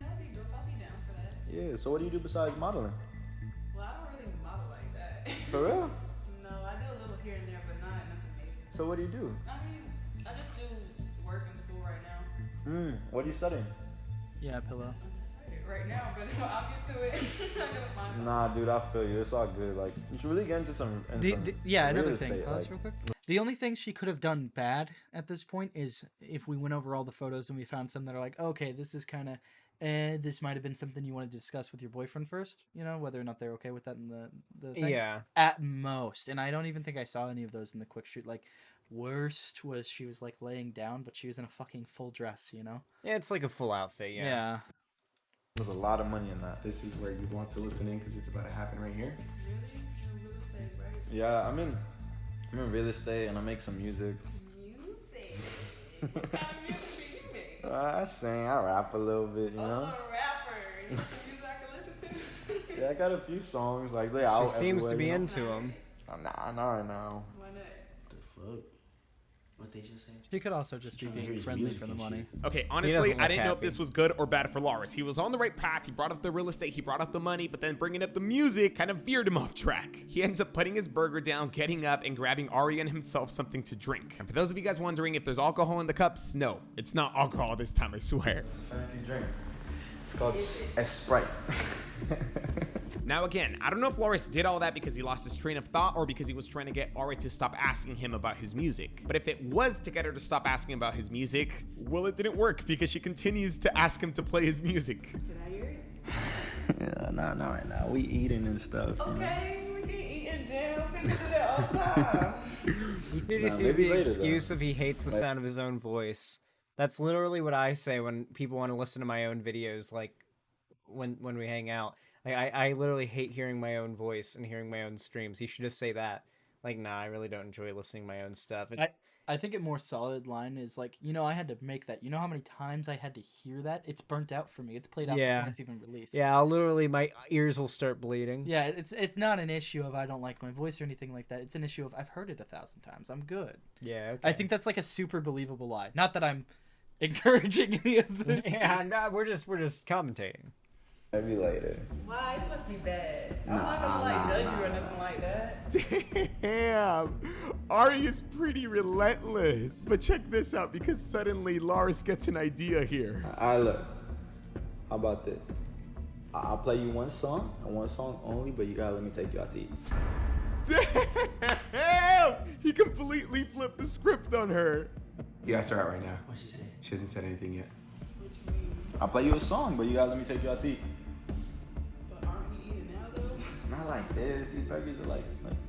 Speaker 8: I'll be down for that.
Speaker 10: Yeah. So what do you do besides modeling?
Speaker 8: Well, I don't really model like that.
Speaker 10: For real?
Speaker 8: No, I do a little here and there, but not nothing major.
Speaker 10: So what do you do?
Speaker 8: I mean, I just do work in school right now.
Speaker 10: What are you studying?
Speaker 2: Yeah, pillow.
Speaker 8: Right now, but I'll get to it. I'm gonna find
Speaker 10: Nah, dude, I feel you. It's all good. Like, you should really get into some.
Speaker 2: Yeah,
Speaker 10: real
Speaker 2: another thing.
Speaker 10: estate,
Speaker 2: Pause
Speaker 10: like-
Speaker 2: real quick. The only thing she could have done bad at this point is if we went over all the photos and we found some that are like, okay, this is kind of, this might have been something you wanted to discuss with your boyfriend first. You know, whether or not they're okay with that in the thing.
Speaker 1: Yeah.
Speaker 2: At most, and I don't even think I saw any of those in the quick shoot. Like, worst was she was like laying down, but she was in a fucking full dress. You know.
Speaker 1: Yeah, it's like a full outfit. Yeah.
Speaker 2: Yeah.
Speaker 10: There's a lot of money in that.
Speaker 5: This is where you want to listen in because it's about to happen right here.
Speaker 8: real estate, right?
Speaker 10: Yeah, I'm in real estate and I make some music.
Speaker 8: Music. What kind of music do you make?
Speaker 10: I sing, I rap a little bit, you know.
Speaker 8: Oh, a rapper. You got some music I can listen to?
Speaker 10: Yeah, I got a few songs like they out
Speaker 1: She seems to
Speaker 10: everywhere,
Speaker 1: be
Speaker 10: you know?
Speaker 1: into them.
Speaker 10: Nah, not right now.
Speaker 8: Why not?
Speaker 5: The fuck?
Speaker 4: What they just said?
Speaker 2: She could also just be being friendly for the money.
Speaker 3: Okay, honestly, I didn't know if this was good or bad for Lars. He was on the right path. He brought up the real estate. He brought up the money, but then bringing up the music kind of veered him off track. He ends up putting his burger down, getting up, and grabbing Ari and himself something to drink. And for those of you guys wondering if there's alcohol in the cups, no, it's not alcohol this time, I swear.
Speaker 10: It's a fancy drink. It's called Sprite.
Speaker 3: Now again, I don't know if Loris did all that because he lost his train of thought or because he was trying to get Ari to stop asking him about his music. But if it was to get her to stop asking about his music, well, it didn't work because she continues to ask him to play his music.
Speaker 8: Can I hear it?
Speaker 10: Yeah, not right now. We eating and stuff.
Speaker 8: Okay, we can eat in jail. We can do that all the time.
Speaker 1: He sees the excuse of he hates the sound of his own voice. That's literally what I say when people want to listen to my own videos, like when we hang out. Like, I literally hate hearing my own voice and hearing my own streams. He should just say that. Like, nah, I really don't enjoy listening to my own stuff.
Speaker 2: I think a more solid line is like, you know, I had to make that. You know how many times I had to hear that? It's burnt out for me. It's played out before it's even released.
Speaker 1: Yeah, I'll literally, my ears will start bleeding.
Speaker 2: Yeah, it's not an issue of I don't like my voice or anything like that. It's an issue of I've heard it 1,000 times. I'm good.
Speaker 1: Yeah, okay.
Speaker 2: I think that's like a super believable lie. Not that I'm encouraging any of this.
Speaker 1: Yeah, no, we're just commentating.
Speaker 10: Maybe later.
Speaker 8: Why? It must be bad. I'm not gonna judge you or nothing like that.
Speaker 3: Damn, Ari is pretty relentless. But check this out, because suddenly Lars gets an idea here.
Speaker 10: Alright, look. How about this? I'll play you one song, and one song only, but you gotta let me take you out to eat.
Speaker 3: Damn! He completely flipped the script on her.
Speaker 5: You asked her out right now.
Speaker 4: What she say?
Speaker 5: She hasn't said anything yet.
Speaker 10: I'll play you a song, but you gotta let me take you out to eat.
Speaker 8: But aren't we eating now though?
Speaker 10: Not like this. These burgers are like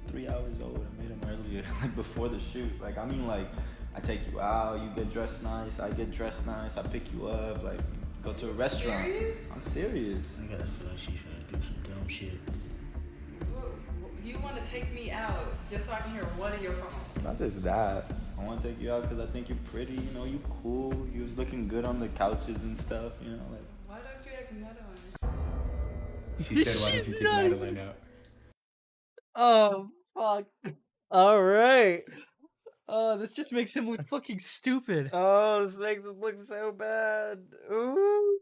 Speaker 10: 3 hours old. I made them earlier, like before the shoot. Like, I mean, like, I take you out, you get dressed nice, I get dressed nice, I pick you up, like, go to a restaurant.
Speaker 8: Serious?
Speaker 10: I'm serious.
Speaker 4: I gotta feel like she's trying to do some dumb shit.
Speaker 8: You want to take me out just so I can hear one of your songs?
Speaker 10: Not just that. I want to take you out because I think you're pretty, you know, you cool. You was looking good on the couches and stuff, you know, like.
Speaker 8: Why don't you ask Madeline?
Speaker 5: She said, why don't you take Madeline out?
Speaker 2: Oh, fuck.
Speaker 1: All right.
Speaker 2: Oh, this just makes him look fucking stupid.
Speaker 1: Oh, this makes it look so bad. Ooh.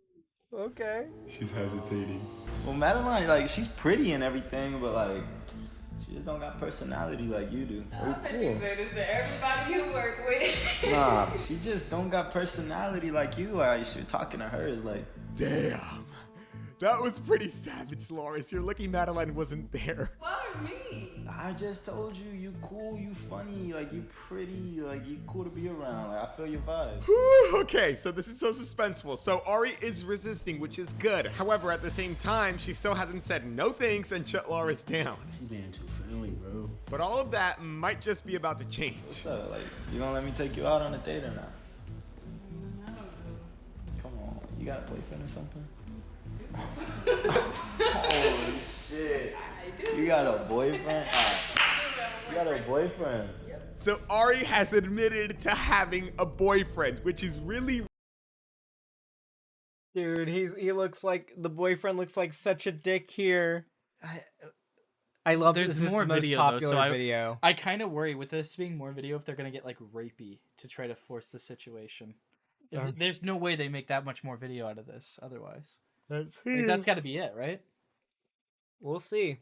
Speaker 1: Okay.
Speaker 5: She's hesitating.
Speaker 10: Well, Madeline, like, she's pretty and everything, but, like, she just don't got personality like you do.
Speaker 8: I bet you say this to everybody you work with.
Speaker 10: Nah, she just don't got personality like you. Like, you're talking to her is like,
Speaker 3: Damn. That was pretty savage, Loris. You're lucky Madeline wasn't there.
Speaker 8: Why me?
Speaker 10: I just told you, you cool, you funny, like, you pretty, like, you cool to be around. Like, I feel your vibe.
Speaker 3: Whew, okay, so this is so suspenseful. So Ari is resisting, which is good. However, at the same time, she still hasn't said no thanks and shut Loris down.
Speaker 4: She being too friendly, bro.
Speaker 3: But all of that might just be about to change.
Speaker 10: What's up? Like, you gonna let me take you out on a date or not?
Speaker 8: I don't know.
Speaker 10: Come on, you got a boyfriend or something? Holy shit. You got a boyfriend? You got a boyfriend?
Speaker 3: So Ari has admitted to having a boyfriend, which is really...
Speaker 1: Dude, he looks like, the boyfriend looks like such a dick here. I love
Speaker 2: There's
Speaker 1: this. This is
Speaker 2: more
Speaker 1: the most
Speaker 2: video,
Speaker 1: popular
Speaker 2: though, so
Speaker 1: video.
Speaker 2: I kind of worry with this being more video if they're gonna get like rapey to try to force the situation. There's no way they make that much more video out of this otherwise. That's got to be it, right?
Speaker 1: We'll see.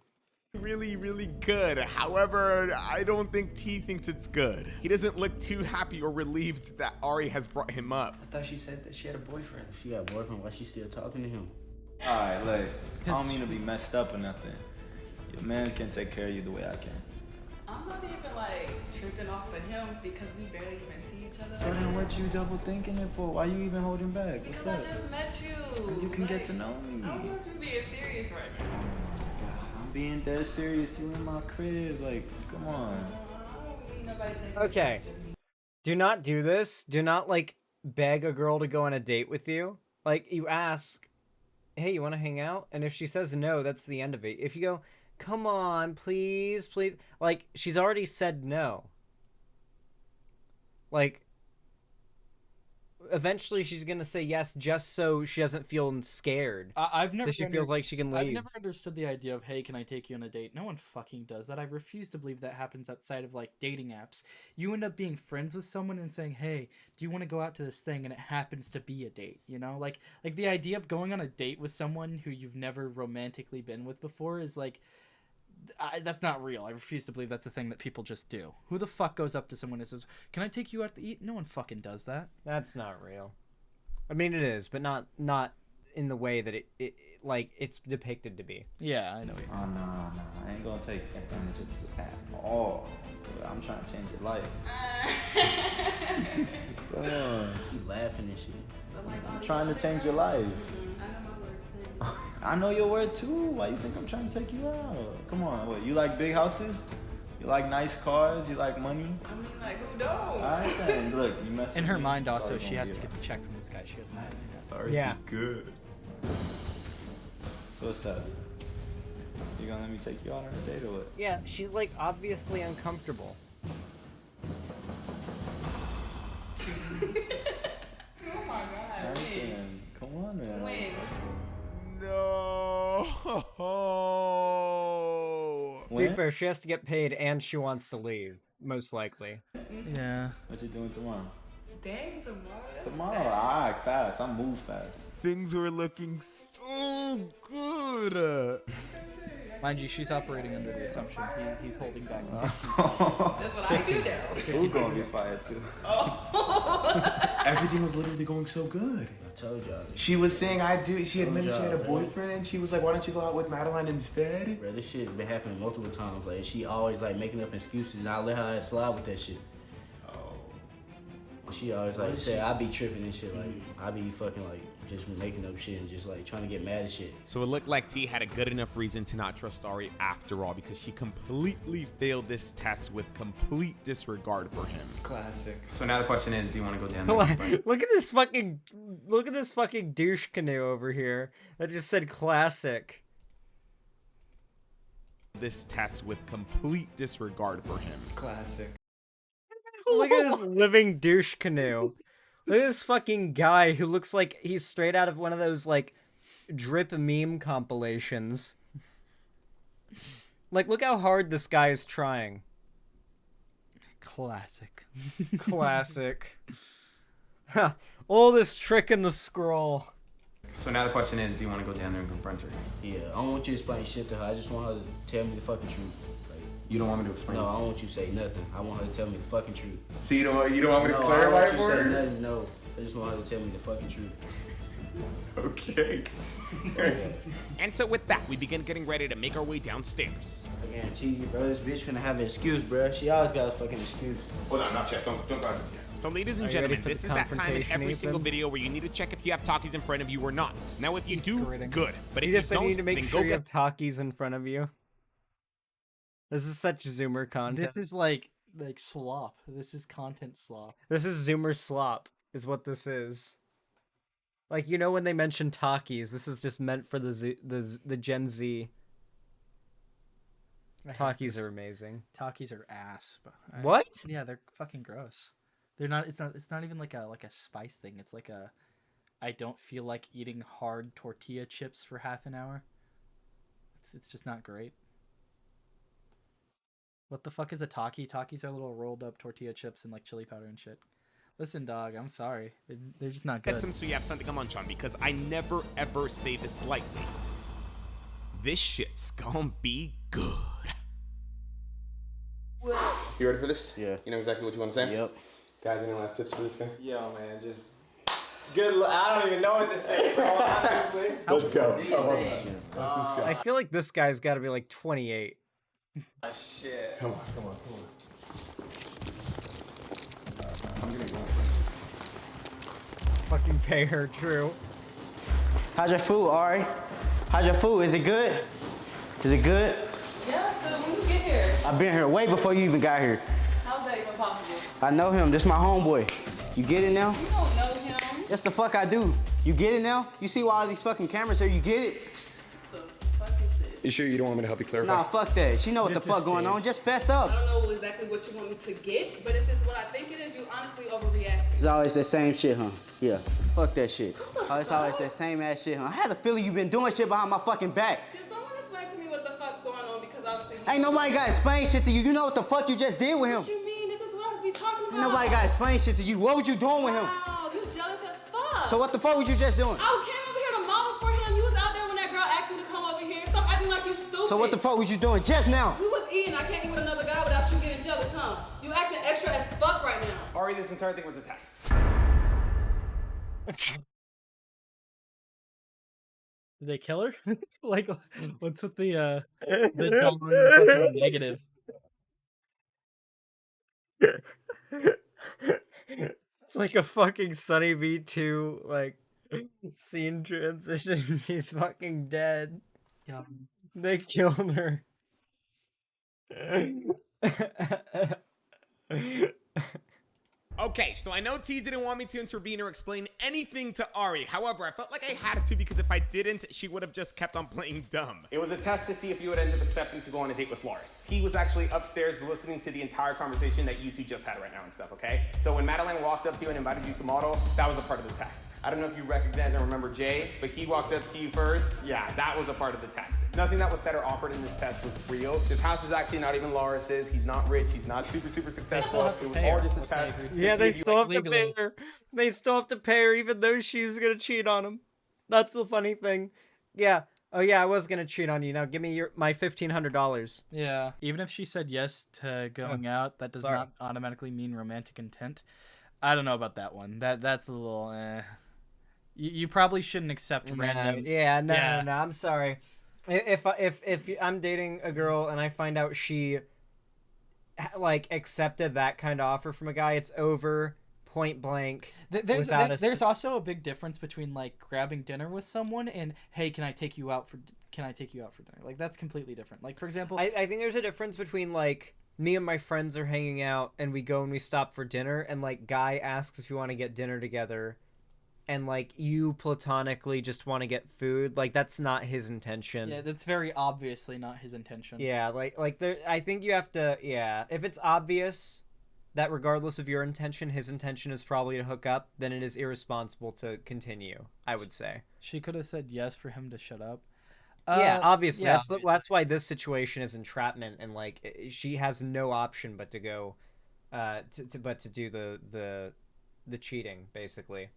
Speaker 3: Really, really good. However, I don't think T thinks it's good. He doesn't look too happy or relieved that Ari has brought him up.
Speaker 4: I thought she said that she had a boyfriend. If she got a boyfriend, why she still talking to him?
Speaker 10: Alright, look, I don't mean to be messed up or nothing. Your man can take care of you the way I can.
Speaker 8: I'm not even like tripping off of him because we barely even see each other.
Speaker 10: So then what you double thinking it for? Why you even holding back?
Speaker 8: Because
Speaker 10: What's
Speaker 8: I
Speaker 10: up?
Speaker 8: just met you.
Speaker 10: You can get to know me.
Speaker 8: I don't know if you're being serious right now.
Speaker 10: I'm being dead serious. You in my crib. Like, come on.
Speaker 8: I don't need nobody taking
Speaker 1: Okay.
Speaker 8: advantage of me.
Speaker 1: Do not do this. Do not, like, beg a girl to go on a date with you. Like, you ask, hey, you want to hang out? And if she says no, that's the end of it. If you go, come on, please, please. Like, she's already said no. Like, eventually she's gonna say yes just so she doesn't feel scared.
Speaker 2: I've never.
Speaker 1: So she feels like she can leave.
Speaker 2: I've never understood the idea of, hey, can I take you on a date? No one fucking does that. I refuse to believe that happens outside of like dating apps. You end up being friends with someone and saying, hey, do you want to go out to this thing? And it happens to be a date. You know, like the idea of going on a date with someone who you've never romantically been with before is like. That's not real. I refuse to believe that's a thing that people just do. Who the fuck goes up to someone and says, can I take you out to eat? No one fucking does that.
Speaker 1: That's not real. I mean, it is, but not in the way that it like it's depicted to be.
Speaker 2: Yeah, I know.
Speaker 10: Oh, no. I ain't gonna take advantage of you at all. I'm trying to change your life.
Speaker 4: She laughing and shit.
Speaker 10: I'm trying to change your life. I know your word too. Why you think I'm trying to take you out? Come on, what? You like big houses? You like nice cars? You like money?
Speaker 8: I mean, like, who don't?
Speaker 10: Alright then, look, you mess
Speaker 2: In
Speaker 10: with
Speaker 2: her
Speaker 10: me,
Speaker 2: mind,
Speaker 10: that's all
Speaker 2: also,
Speaker 10: you
Speaker 2: she
Speaker 10: gonna
Speaker 2: has to
Speaker 10: get.
Speaker 2: get the check from this guy. She hasn't had it yet.
Speaker 5: Ours
Speaker 1: Yeah.
Speaker 5: is good.
Speaker 10: So what's up? You gonna let me take you out on a date or what?
Speaker 1: Yeah, she's like obviously uncomfortable.
Speaker 8: Oh my god.
Speaker 10: Anything. Come on now.
Speaker 8: When?
Speaker 3: No.
Speaker 1: To be fair, she has to get paid and she wants to leave, most likely.
Speaker 2: Yeah.
Speaker 10: What you doing tomorrow?
Speaker 8: Dang, tomorrow? That's
Speaker 10: Tomorrow,
Speaker 8: fast.
Speaker 10: I act fast. I move fast.
Speaker 3: Things were looking so good.
Speaker 2: Mind you, she's operating under the assumption he's holding back 15.
Speaker 8: That's what I do now.
Speaker 10: Who's gonna be fired too?
Speaker 5: Everything was literally going so good.
Speaker 4: I told y'all.
Speaker 5: She was saying she admitted she had a boyfriend. She was like, why don't you go out with Madeline instead?
Speaker 4: Bro, this shit been happening multiple times. Like, she always like making up excuses, and I let her slide with that shit. Oh. She always like say I be tripping and shit. Like, I be fucking like just making up shit and just like trying to get mad at shit.
Speaker 3: So it looked like T had a good enough reason to not trust Ari after all, because she completely failed this test with complete disregard for him.
Speaker 5: Classic. So now the question is, do you want to go down there?
Speaker 1: Look at this fucking douche canoe over here that just said classic.
Speaker 3: This test with complete disregard for him.
Speaker 5: Classic.
Speaker 1: Look at this living douche canoe. Look at this fucking guy who looks like he's straight out of one of those like drip meme compilations. Like, look how hard this guy is trying.
Speaker 2: Classic.
Speaker 1: Classic. Huh. Oldest trick in the scroll.
Speaker 5: So now the question is, do you want to go down there and confront her?
Speaker 4: Yeah, I don't want you to explain shit to her. I just want her to tell me the fucking truth. Like,
Speaker 5: You don't want me to explain?
Speaker 4: no, I don't want you to say nothing. I want her to tell me the fucking truth.
Speaker 5: So you don't want me to
Speaker 4: No, I don't
Speaker 5: clarify
Speaker 4: want
Speaker 5: it
Speaker 4: you
Speaker 5: for
Speaker 4: to say
Speaker 5: her?
Speaker 4: nothing. No, I just want her to tell me the fucking truth.
Speaker 5: Okay.
Speaker 3: And so with that, we begin getting ready to make our way downstairs.
Speaker 4: I guarantee you, bro, this bitch finna have an excuse, bro. She always got a fucking excuse.
Speaker 5: Hold on, not yet. Don't grab this yet.
Speaker 3: So ladies
Speaker 1: Are
Speaker 3: and
Speaker 1: you ready
Speaker 3: gentlemen,
Speaker 1: for
Speaker 3: this
Speaker 1: the
Speaker 3: is that time in
Speaker 1: confrontation,
Speaker 3: every
Speaker 1: Ethan?
Speaker 3: single video where you need to check if you have talkies in front of you or not. Now if you do, good. But if
Speaker 1: You
Speaker 3: you
Speaker 1: just said
Speaker 3: don't,
Speaker 1: you need to make
Speaker 3: then
Speaker 1: sure
Speaker 3: go
Speaker 1: you have
Speaker 3: get...
Speaker 1: talkies in front of you. This is such Zoomer content.
Speaker 2: This is like slop. This is content slop.
Speaker 1: This is Zoomer slop, is what this is. Like, you know when they mention talkies, this is just meant for the Gen Z. Talkies are amazing.
Speaker 2: Talkies are ass. But
Speaker 1: What?
Speaker 2: Yeah, they're fucking gross. They're not. It's not even like a spice thing. It's like a. I don't feel like eating hard tortilla chips for half an hour. It's just not great. What the fuck is a Taki? Takis are little rolled up tortilla chips and like chili powder and shit. Listen, dog, I'm sorry. They're just not good.
Speaker 3: Get some so you have something to munch on, because I never ever say this lightly. This shit's gonna be good.
Speaker 5: You ready for this?
Speaker 4: Yeah.
Speaker 5: You know exactly what you want to say?
Speaker 4: Yep.
Speaker 5: Guys, any last tips for this guy?
Speaker 12: Yo, man, just good. I don't even know what to say, bro. Honestly.
Speaker 5: Let's go.
Speaker 1: I feel like this guy's got to be like 28.
Speaker 12: Shit.
Speaker 5: Come on. I'm gonna go.
Speaker 1: Fucking pay her, true.
Speaker 4: How's your food, Ari? How's your food? Is it good? Is it good?
Speaker 8: Yeah, so when you get here,
Speaker 4: I've been here way before you even got here.
Speaker 8: how's that even possible?
Speaker 4: I know him. This my homeboy. You get it now?
Speaker 8: You don't know him.
Speaker 4: That's the fuck I do. You get it now? You see why all these fucking cameras here? You get it?
Speaker 8: The fuck is this?
Speaker 5: You sure you don't want me to help you clarify?
Speaker 4: Nah, fuck that. She know what the fuck going on. Just fess up.
Speaker 8: I don't know exactly what you want me to get, but if it's what I think it is, you honestly overreacting.
Speaker 4: It's always that same shit, huh? Yeah, fuck that shit. Oh, it's always that same ass shit, huh? I had a feeling you've been doing shit behind my fucking back.
Speaker 8: Can someone explain to me what the fuck going on? Because obviously...
Speaker 4: Ain't nobody got to explain shit to you. You know what the fuck you just did with him.
Speaker 8: What you mean? This is what I be talking about.
Speaker 4: Ain't nobody got to explain shit to you. What was you doing with him?
Speaker 8: Wow, you jealous as fuck.
Speaker 4: So what the fuck was you just doing?
Speaker 8: I came over here to model for him. You was out there when that girl asked me to come over here. Stop acting like you stupid.
Speaker 4: So what the fuck was you doing just now?
Speaker 8: We was eating. I can't eat with another guy without you getting jealous, huh? You acting extra as fuck right now.
Speaker 3: Ari, this entire thing was a test.
Speaker 2: Did they kill her? Like, what's with the dumb fucking negative?
Speaker 1: It's like a fucking Sunny V2 like scene transition. He's fucking dead.
Speaker 2: Yeah.
Speaker 1: They killed her.
Speaker 3: Okay, so I know T didn't want me to intervene or explain anything to Ari. However, I felt like I had to because if I didn't, she would have just kept on playing dumb. It was a test to see if you would end up accepting to go on a date with Loris. T was actually upstairs listening to the entire conversation that you two just had right now and stuff, okay? So when Madeline walked up to you and invited you to model, that was a part of the test. I don't know if you recognize and remember Jay, but he walked up to you first. Yeah, that was a part of the test. Nothing that was said or offered in this test was real. This house is actually not even Loris's. He's not rich. He's not super successful. It was all just a test.
Speaker 1: Yeah, they still have to pay her. They still have to pay her even though she was gonna cheat on him. That's the funny thing. Yeah. Oh yeah, I was gonna cheat on you. Now give me my $1,500.
Speaker 2: Yeah. Even if she said yes to going out, that does not automatically mean romantic intent. I don't know about that one. That's a little You probably shouldn't accept random.
Speaker 1: No. I'm sorry. If I'm dating a girl and I find out she like accepted that kind of offer from a guy, it's over, point blank.
Speaker 2: There's also a big difference between like grabbing dinner with someone and hey, can I take you out for dinner? Like that's completely different. Like for example,
Speaker 1: I think there's a difference between like me and my friends are hanging out and we go and we stop for dinner and like guy asks if you want to get dinner together and like you platonically just want to get food, like that's not his intention.
Speaker 2: Yeah, that's very obviously not his intention.
Speaker 1: Yeah, like there, I think you have to, if it's obvious that regardless of your intention, his intention is probably to hook up, then it is irresponsible to continue, I would say.
Speaker 2: She could have said yes for him to shut up.
Speaker 1: Yeah, obviously.
Speaker 2: Yeah,
Speaker 1: that's why this situation is entrapment, and like she has no option but to go, to do the cheating basically.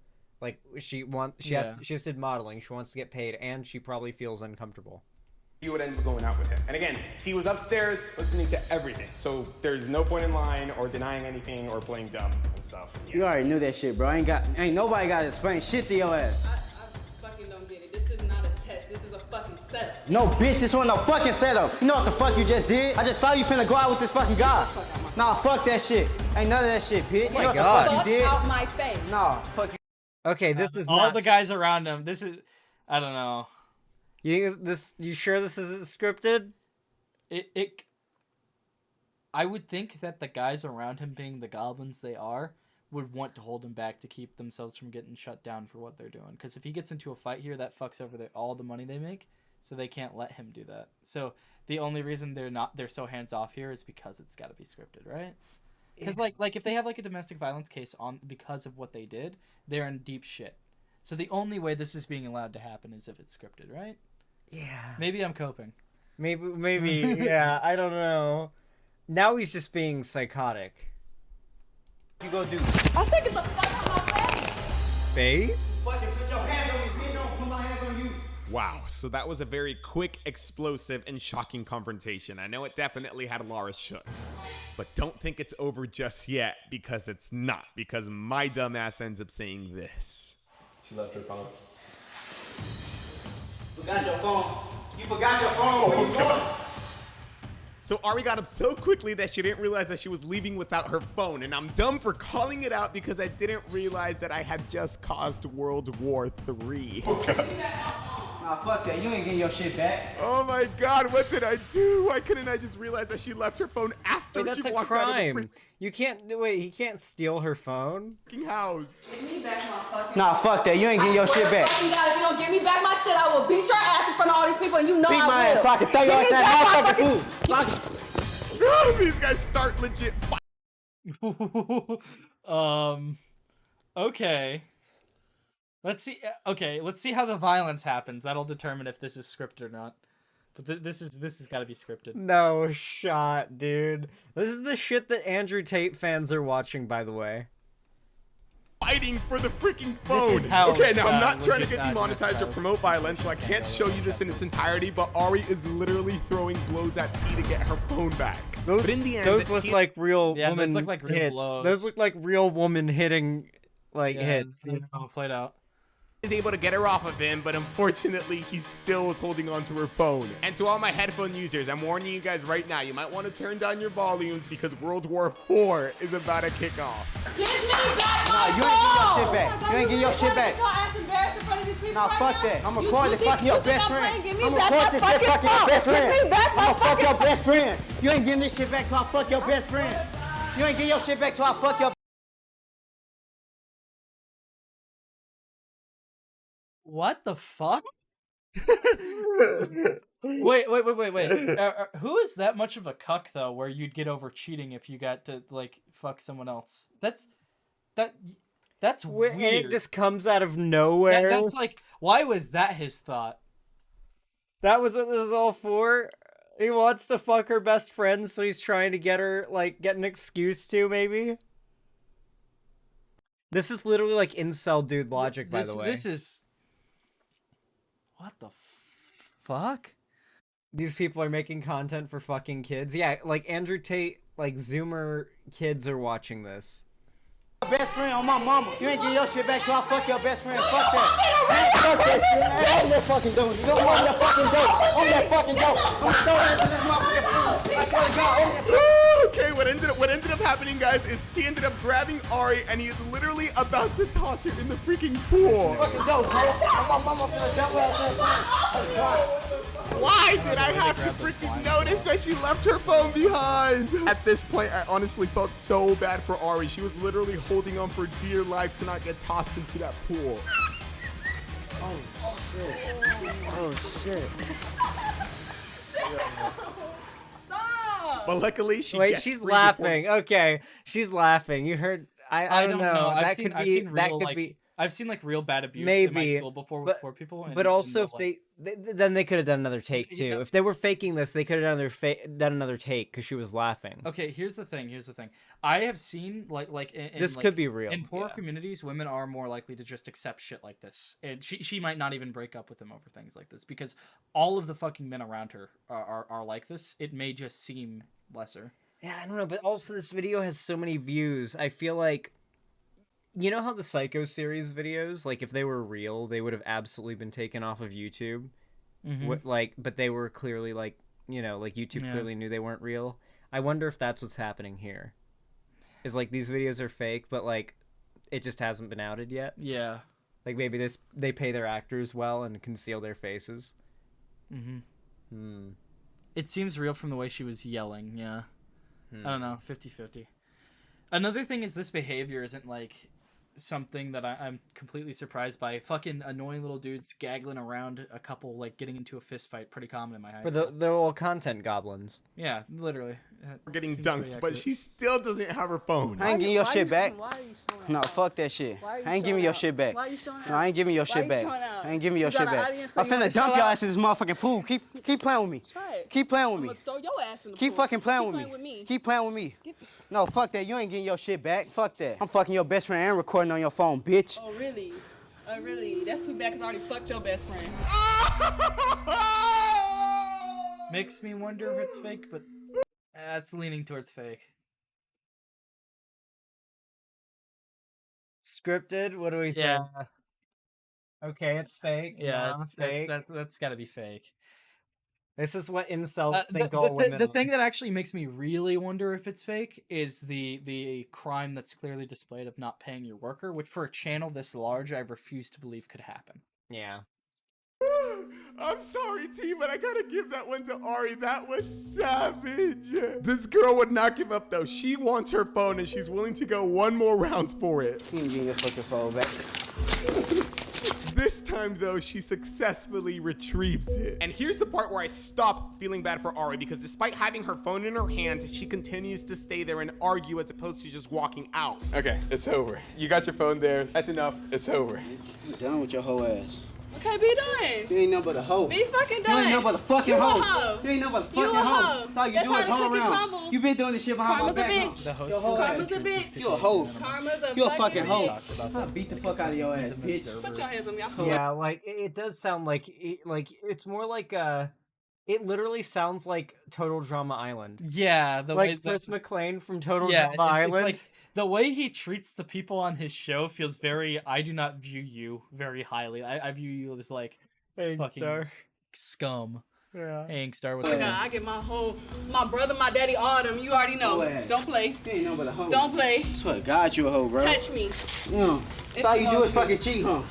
Speaker 1: Like she just did modeling. She wants to get paid, and she probably feels uncomfortable.
Speaker 3: You would end up going out with him. And again, T was upstairs listening to everything. So there's no point in lying or denying anything or playing dumb and stuff. Yeah.
Speaker 4: You already knew that shit, bro. Ain't nobody got to explain shit to your ass.
Speaker 8: I fucking don't get it. This is not a test. This is a fucking setup.
Speaker 4: No, bitch, this wasn't no fucking setup. You know what the fuck you just did? I just saw you finna go out with this fucking guy. Nah, fuck that shit. Ain't none of that shit, bitch. You know what the fuck you did?
Speaker 8: Out my face.
Speaker 4: Nah, fuck you.
Speaker 1: Okay, this is
Speaker 2: all
Speaker 1: not...
Speaker 2: the guys around him. This is, I don't know.
Speaker 1: You sure this isn't scripted?
Speaker 2: I would think that the guys around him, being the goblins they are, would want to hold him back to keep themselves from getting shut down for what they're doing. Because if he gets into a fight here, that fucks over all the money they make, so they can't let him do that. So the only reason they're so hands off here is because it's got to be scripted, right? Because like if they have like a domestic violence case on because of what they did, they're in deep shit. So the only way this is being allowed to happen is if it's scripted, right?
Speaker 1: Yeah.
Speaker 2: Maybe I'm coping.
Speaker 1: Maybe yeah, I don't know. Now he's just being psychotic.
Speaker 4: You gonna do?
Speaker 8: I'll take it the fuck out my face.
Speaker 1: Face?
Speaker 4: Fucking put your hands on me, bitch. Don't put my hands on you.
Speaker 3: Wow, so that was a very quick, explosive, and shocking confrontation. I know it definitely had Laura shook. But don't think it's over just yet, because it's not. Because my dumbass ends up saying this.
Speaker 12: She left her phone.
Speaker 4: Forgot your phone. You forgot your phone. Where you going?
Speaker 3: So Ari got up so quickly that she didn't realize that she was leaving without her phone. And I'm dumb for calling it out because I didn't realize that I had just caused World War III.
Speaker 12: Okay. Nah, fuck that. You ain't getting your shit back.
Speaker 3: Oh my god, what did I do? Why couldn't I just realize that she left her phone after
Speaker 1: Wait, that's
Speaker 3: she
Speaker 1: a
Speaker 3: walked out of the
Speaker 1: crime. You can't. Wait, he can't steal her phone.
Speaker 3: freaking house?
Speaker 8: Give me back my fucking.
Speaker 12: Nah, fuck that. You ain't getting your shit back.
Speaker 8: If you don't give me back my shit, I will beat your ass in front of all these people, and you know
Speaker 12: Beat
Speaker 8: I
Speaker 12: my
Speaker 8: will.
Speaker 12: ass so I can throw your ass in that motherfucking food.
Speaker 3: These guys start legit
Speaker 2: Okay. Let's see. Okay, let's see how the violence happens. That'll determine if this is scripted or not. But this has got to be scripted.
Speaker 1: No shot, dude. This is the shit that Andrew Tate fans are watching, by the way.
Speaker 3: fighting for the freaking phone.
Speaker 2: This is how,
Speaker 3: okay, now I'm not trying to
Speaker 2: legit
Speaker 3: get demonetized or promote violence, so I can't show you this in its entirety, but Ari is literally throwing blows at T to get her phone back.
Speaker 1: Those,
Speaker 3: but in the end,
Speaker 1: those look like real
Speaker 2: Yeah,
Speaker 1: woman
Speaker 2: those look like real
Speaker 1: hits.
Speaker 2: blows.
Speaker 1: Those look like real woman hitting, like, hits. You know?
Speaker 2: Played out.
Speaker 3: is able to get her off of him, but unfortunately he still is holding on to her phone. And to all my headphone users, I'm warning you guys right now, you might want to turn down your volumes because World War IV is about to kick off.
Speaker 8: Give me back my
Speaker 12: Nah, you ain't getting your shit back. You ain't getting your shit back.
Speaker 8: Your ass embarrassed in front of these people
Speaker 12: Nah,
Speaker 8: right
Speaker 12: fuck
Speaker 8: now?
Speaker 12: that. I'm
Speaker 8: You-
Speaker 12: recording
Speaker 8: you
Speaker 12: this fucking
Speaker 8: think-
Speaker 12: your
Speaker 8: you think
Speaker 12: best
Speaker 8: I'm
Speaker 12: friend.
Speaker 8: playing? Give me
Speaker 12: I'm
Speaker 8: back
Speaker 12: recording
Speaker 8: my
Speaker 12: this shit
Speaker 8: fucking
Speaker 12: fucking your
Speaker 8: phone.
Speaker 12: best
Speaker 8: Give
Speaker 12: friend.
Speaker 8: me back my
Speaker 12: I'ma fuck your
Speaker 8: fucking-
Speaker 12: best friend. You ain't getting this shit back till I fuck your best friend. You ain't getting your shit back till I fuck your.
Speaker 2: What the fuck? wait. Who is that much of a cuck though? Where you'd get over cheating if you got to like fuck someone else? That's weird.
Speaker 1: And it just comes out of nowhere.
Speaker 2: That's like, why was that his thought?
Speaker 1: That was what this is all for. He wants to fuck her best friend, so he's trying to get her, like, get an excuse to, maybe? This is literally, like, incel dude logic, by the way.
Speaker 2: This is... What the fuck?
Speaker 1: These people are making content for fucking kids. Yeah, like, Andrew Tate, like, Zoomer kids are watching this.
Speaker 12: Best friend on my mama. You ain't getting your shit back till I fuck your best friend. Fuck that. Fuck that shit. Man, I'm that fucking doing. You don't want that fucking dope. I'm that fucking dope. I'm gonna throw that to this motherfucking food. I swear to God.
Speaker 3: Okay, what ended up happening, guys, is T ended up grabbing Ari and he is literally about to toss her in the freaking pool.
Speaker 12: Fucking dope, bro. I'm my mama finna dump her.
Speaker 3: Why did I have to freaking notice that she left her phone behind? At this point, I honestly felt so bad for Ari. She was literally holding on for dear life to not get tossed into that pool.
Speaker 12: Oh shit. Oh shit.
Speaker 8: Stop!
Speaker 3: But luckily, she
Speaker 1: Wait,
Speaker 3: gets
Speaker 1: she's
Speaker 3: free
Speaker 1: laughing. Okay, she's laughing. You heard... I don't know.
Speaker 2: I've
Speaker 1: That could
Speaker 2: seen
Speaker 1: be... That
Speaker 2: real,
Speaker 1: could
Speaker 2: like,
Speaker 1: be...
Speaker 2: I've seen like real bad abuse in
Speaker 1: Maybe,
Speaker 2: my school before
Speaker 1: but,
Speaker 2: with poor people.
Speaker 1: But also, if then they could have done another take too.
Speaker 2: Yeah.
Speaker 1: If they were faking this, they could have done another take because she was laughing.
Speaker 2: Okay, here's the thing. I have seen in
Speaker 1: This could be real.
Speaker 2: In poor communities, women are more likely to just accept shit like this, and she might not even break up with him over things like this because all of the fucking men around her are like this. It may just seem lesser.
Speaker 1: Yeah, I don't know, but also this video has so many views. I feel like, you know how the Psycho series videos, like if they were real, they would have absolutely been taken off of YouTube. But they were clearly like, you know, like YouTube clearly knew they weren't real. I wonder if that's what's happening here. Is like these videos are fake, but like it just hasn't been outed yet.
Speaker 2: Yeah.
Speaker 1: Like maybe they pay their actors well and conceal their faces.
Speaker 2: It seems real from the way she was yelling. Yeah. I don't know. 50-50. Another thing is this behavior isn't like something that I'm completely surprised by. Fucking annoying little dudes gaggling around a couple, like getting into a fist fight, pretty common in my high school.
Speaker 1: They're all content goblins.
Speaker 2: Yeah, literally.
Speaker 3: We're getting
Speaker 2: Seems pretty
Speaker 3: dunked, but
Speaker 2: accurate.
Speaker 3: she still doesn't have her phone.
Speaker 12: I ain't getting your shit back.
Speaker 8: Why are you showing out?
Speaker 12: No, fuck that shit.
Speaker 8: Why are you
Speaker 12: I ain't giving
Speaker 8: showing
Speaker 12: your
Speaker 8: out?
Speaker 12: shit back.
Speaker 8: Why are you showing out?
Speaker 12: No, I ain't giving your
Speaker 8: Why
Speaker 12: shit
Speaker 8: you
Speaker 12: back.
Speaker 8: showing out?
Speaker 12: I ain't giving your
Speaker 8: You got
Speaker 12: shit
Speaker 8: an
Speaker 12: back.
Speaker 8: audience, so
Speaker 12: I'm
Speaker 8: you wanna
Speaker 12: finna dump
Speaker 8: show
Speaker 12: your
Speaker 8: out?
Speaker 12: ass in this motherfucking pool. Keep playing with me.
Speaker 8: Try it.
Speaker 12: Keep playing with me.
Speaker 8: I'ma throw your ass in the
Speaker 12: Keep
Speaker 8: pool.
Speaker 12: fucking playing
Speaker 8: Keep
Speaker 12: with
Speaker 8: playing
Speaker 12: me.
Speaker 8: with me.
Speaker 12: Keep playing with me.
Speaker 8: Get-
Speaker 12: No, fuck that. You ain't getting your shit back. Fuck that. I'm fucking your best friend and recording on your phone, bitch.
Speaker 8: Oh really? Oh really? That's too bad because I already fucked your best friend.
Speaker 2: Makes me wonder if it's fake, but that's leaning towards fake.
Speaker 1: Scripted? What do we think?
Speaker 2: Yeah.
Speaker 1: Okay, it's fake.
Speaker 2: Yeah,
Speaker 1: No,
Speaker 2: it's
Speaker 1: fake.
Speaker 2: that's got to be fake.
Speaker 1: This is what incels
Speaker 2: The,
Speaker 1: think all women
Speaker 2: the
Speaker 1: are.
Speaker 2: thing that actually makes me really wonder if it's fake is the crime that's clearly displayed of not paying your worker, which for a channel this large, I refuse to believe could happen.
Speaker 1: Yeah.
Speaker 3: I'm sorry, T, but I gotta give that one to Ari. That was savage. This girl would not give up, though. She wants her phone, and she's willing to go one more round for it.
Speaker 12: You can get your fucking phone back.
Speaker 3: This time, though, she successfully retrieves it. And here's the part where I stop feeling bad for Ari, because despite having her phone in her hand, she continues to stay there and argue as opposed to just walking out.
Speaker 5: Okay, it's over. You got your phone there. That's enough. It's over.
Speaker 12: I'm done with your whole ass.
Speaker 8: Okay, be done.
Speaker 12: You ain't nothing but a hoe.
Speaker 8: Be fucking
Speaker 12: You
Speaker 8: done.
Speaker 12: ain't nothing but a fucking
Speaker 8: You a
Speaker 12: hoe.
Speaker 8: hoe.
Speaker 12: You ain't nothing but a
Speaker 8: You
Speaker 12: fucking
Speaker 8: a
Speaker 12: hoe.
Speaker 8: hoe.
Speaker 12: That's all you
Speaker 8: That's
Speaker 12: do
Speaker 8: how
Speaker 12: is
Speaker 8: the
Speaker 12: hoe
Speaker 8: cookie
Speaker 12: around.
Speaker 8: crumbles.
Speaker 12: You been doing this shit behind
Speaker 8: Karma's
Speaker 12: my
Speaker 8: a
Speaker 12: back.
Speaker 8: bitch.
Speaker 12: Huh? Your whole
Speaker 8: Karma's
Speaker 12: ass.
Speaker 8: a bitch.
Speaker 12: You a hoe.
Speaker 8: Karma's a
Speaker 12: You a fucking hoe.
Speaker 8: bitch.
Speaker 12: I'll beat the fuck out of your ass, bitch.
Speaker 8: Put your hands on me. I swear.
Speaker 1: Yeah, like it does sound like it's more like it literally sounds like Total Drama Island.
Speaker 2: Yeah, the way
Speaker 1: Like Chris McClane from Total
Speaker 2: yeah,
Speaker 1: Drama Island.
Speaker 2: It's like the way he treats the people on his show feels very. I do not view you very highly. I view you as like fucking scum.
Speaker 1: Yeah.
Speaker 2: Hey, Star, what's
Speaker 8: Oh my
Speaker 2: up?
Speaker 8: God, I get my brother, my daddy, all them. You already know.
Speaker 12: Hoe ass.
Speaker 8: Don't play.
Speaker 12: You ain't nothing but a hoe.
Speaker 8: Don't play.
Speaker 12: I swear to God, you a hoe, bro.
Speaker 8: Touch me.
Speaker 12: Yeah. That's all you do is fucking cheat, huh?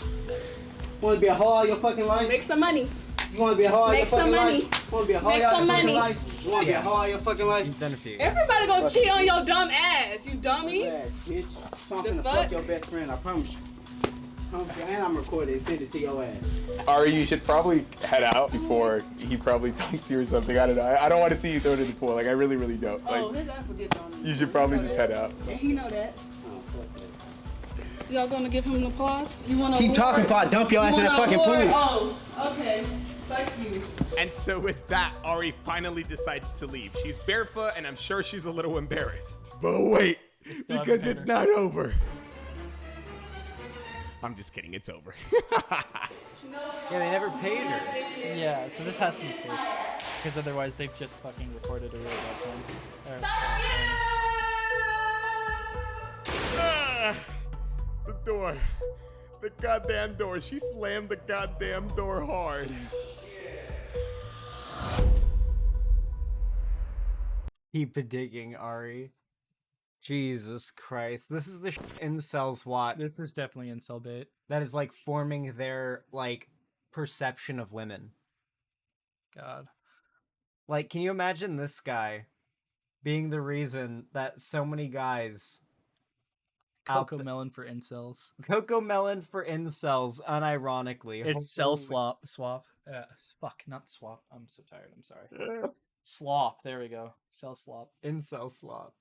Speaker 12: Wanna be a hoe all your fucking life?
Speaker 8: Make some money.
Speaker 12: You wanna be a hoe all your
Speaker 8: Make some
Speaker 12: fucking
Speaker 8: money.
Speaker 12: life? You wanna be a hoe all
Speaker 8: Make
Speaker 12: your
Speaker 8: some
Speaker 12: fucking
Speaker 8: money.
Speaker 12: life? You wanna be a hoe all your fucking life?
Speaker 8: Everybody gonna cheat on your dumb ass, you dummy.
Speaker 12: Ass, bitch. So I'm
Speaker 8: The
Speaker 12: finna
Speaker 8: fuck?
Speaker 12: fuck your best friend, I promise you. And I'm recording and send it to your ass.
Speaker 5: Ari, you should probably head out before he probably dumps you or something. I don't know. I don't want to see you thrown in the pool. Like, I really, really don't. Like,
Speaker 8: Oh, his ass will get thrown in.
Speaker 5: you should probably just head out.
Speaker 8: Yeah, he know that.
Speaker 12: Oh, fuck that.
Speaker 8: Y'all gonna give him an applause? You want
Speaker 12: Keep talking before I dump your ass in that fucking pool.
Speaker 8: Oh, okay. Thank you.
Speaker 3: And so with that, Ari finally decides to leave. She's barefoot, and I'm sure she's a little embarrassed. But wait, because it's not over. I'm just kidding, it's over.
Speaker 1: Yeah, they never paid her.
Speaker 2: Yeah, so this has to be fake. Because otherwise they've just fucking recorded a really bad one.
Speaker 3: The door. The goddamn door. She slammed the goddamn door hard.
Speaker 1: Keep digging, Ari. Jesus Christ. This is the incels watch.
Speaker 2: This is definitely incel bait.
Speaker 1: That is like forming their like perception of women.
Speaker 2: God.
Speaker 1: Like, can you imagine this guy being the reason that so many guys
Speaker 2: Coco Melon for incels.
Speaker 1: Coco Melon for incels, unironically.
Speaker 2: It's cell swap. Fuck, not swap. I'm so tired. I'm sorry. Slop. There we go. Cell slop.
Speaker 1: Incel slop.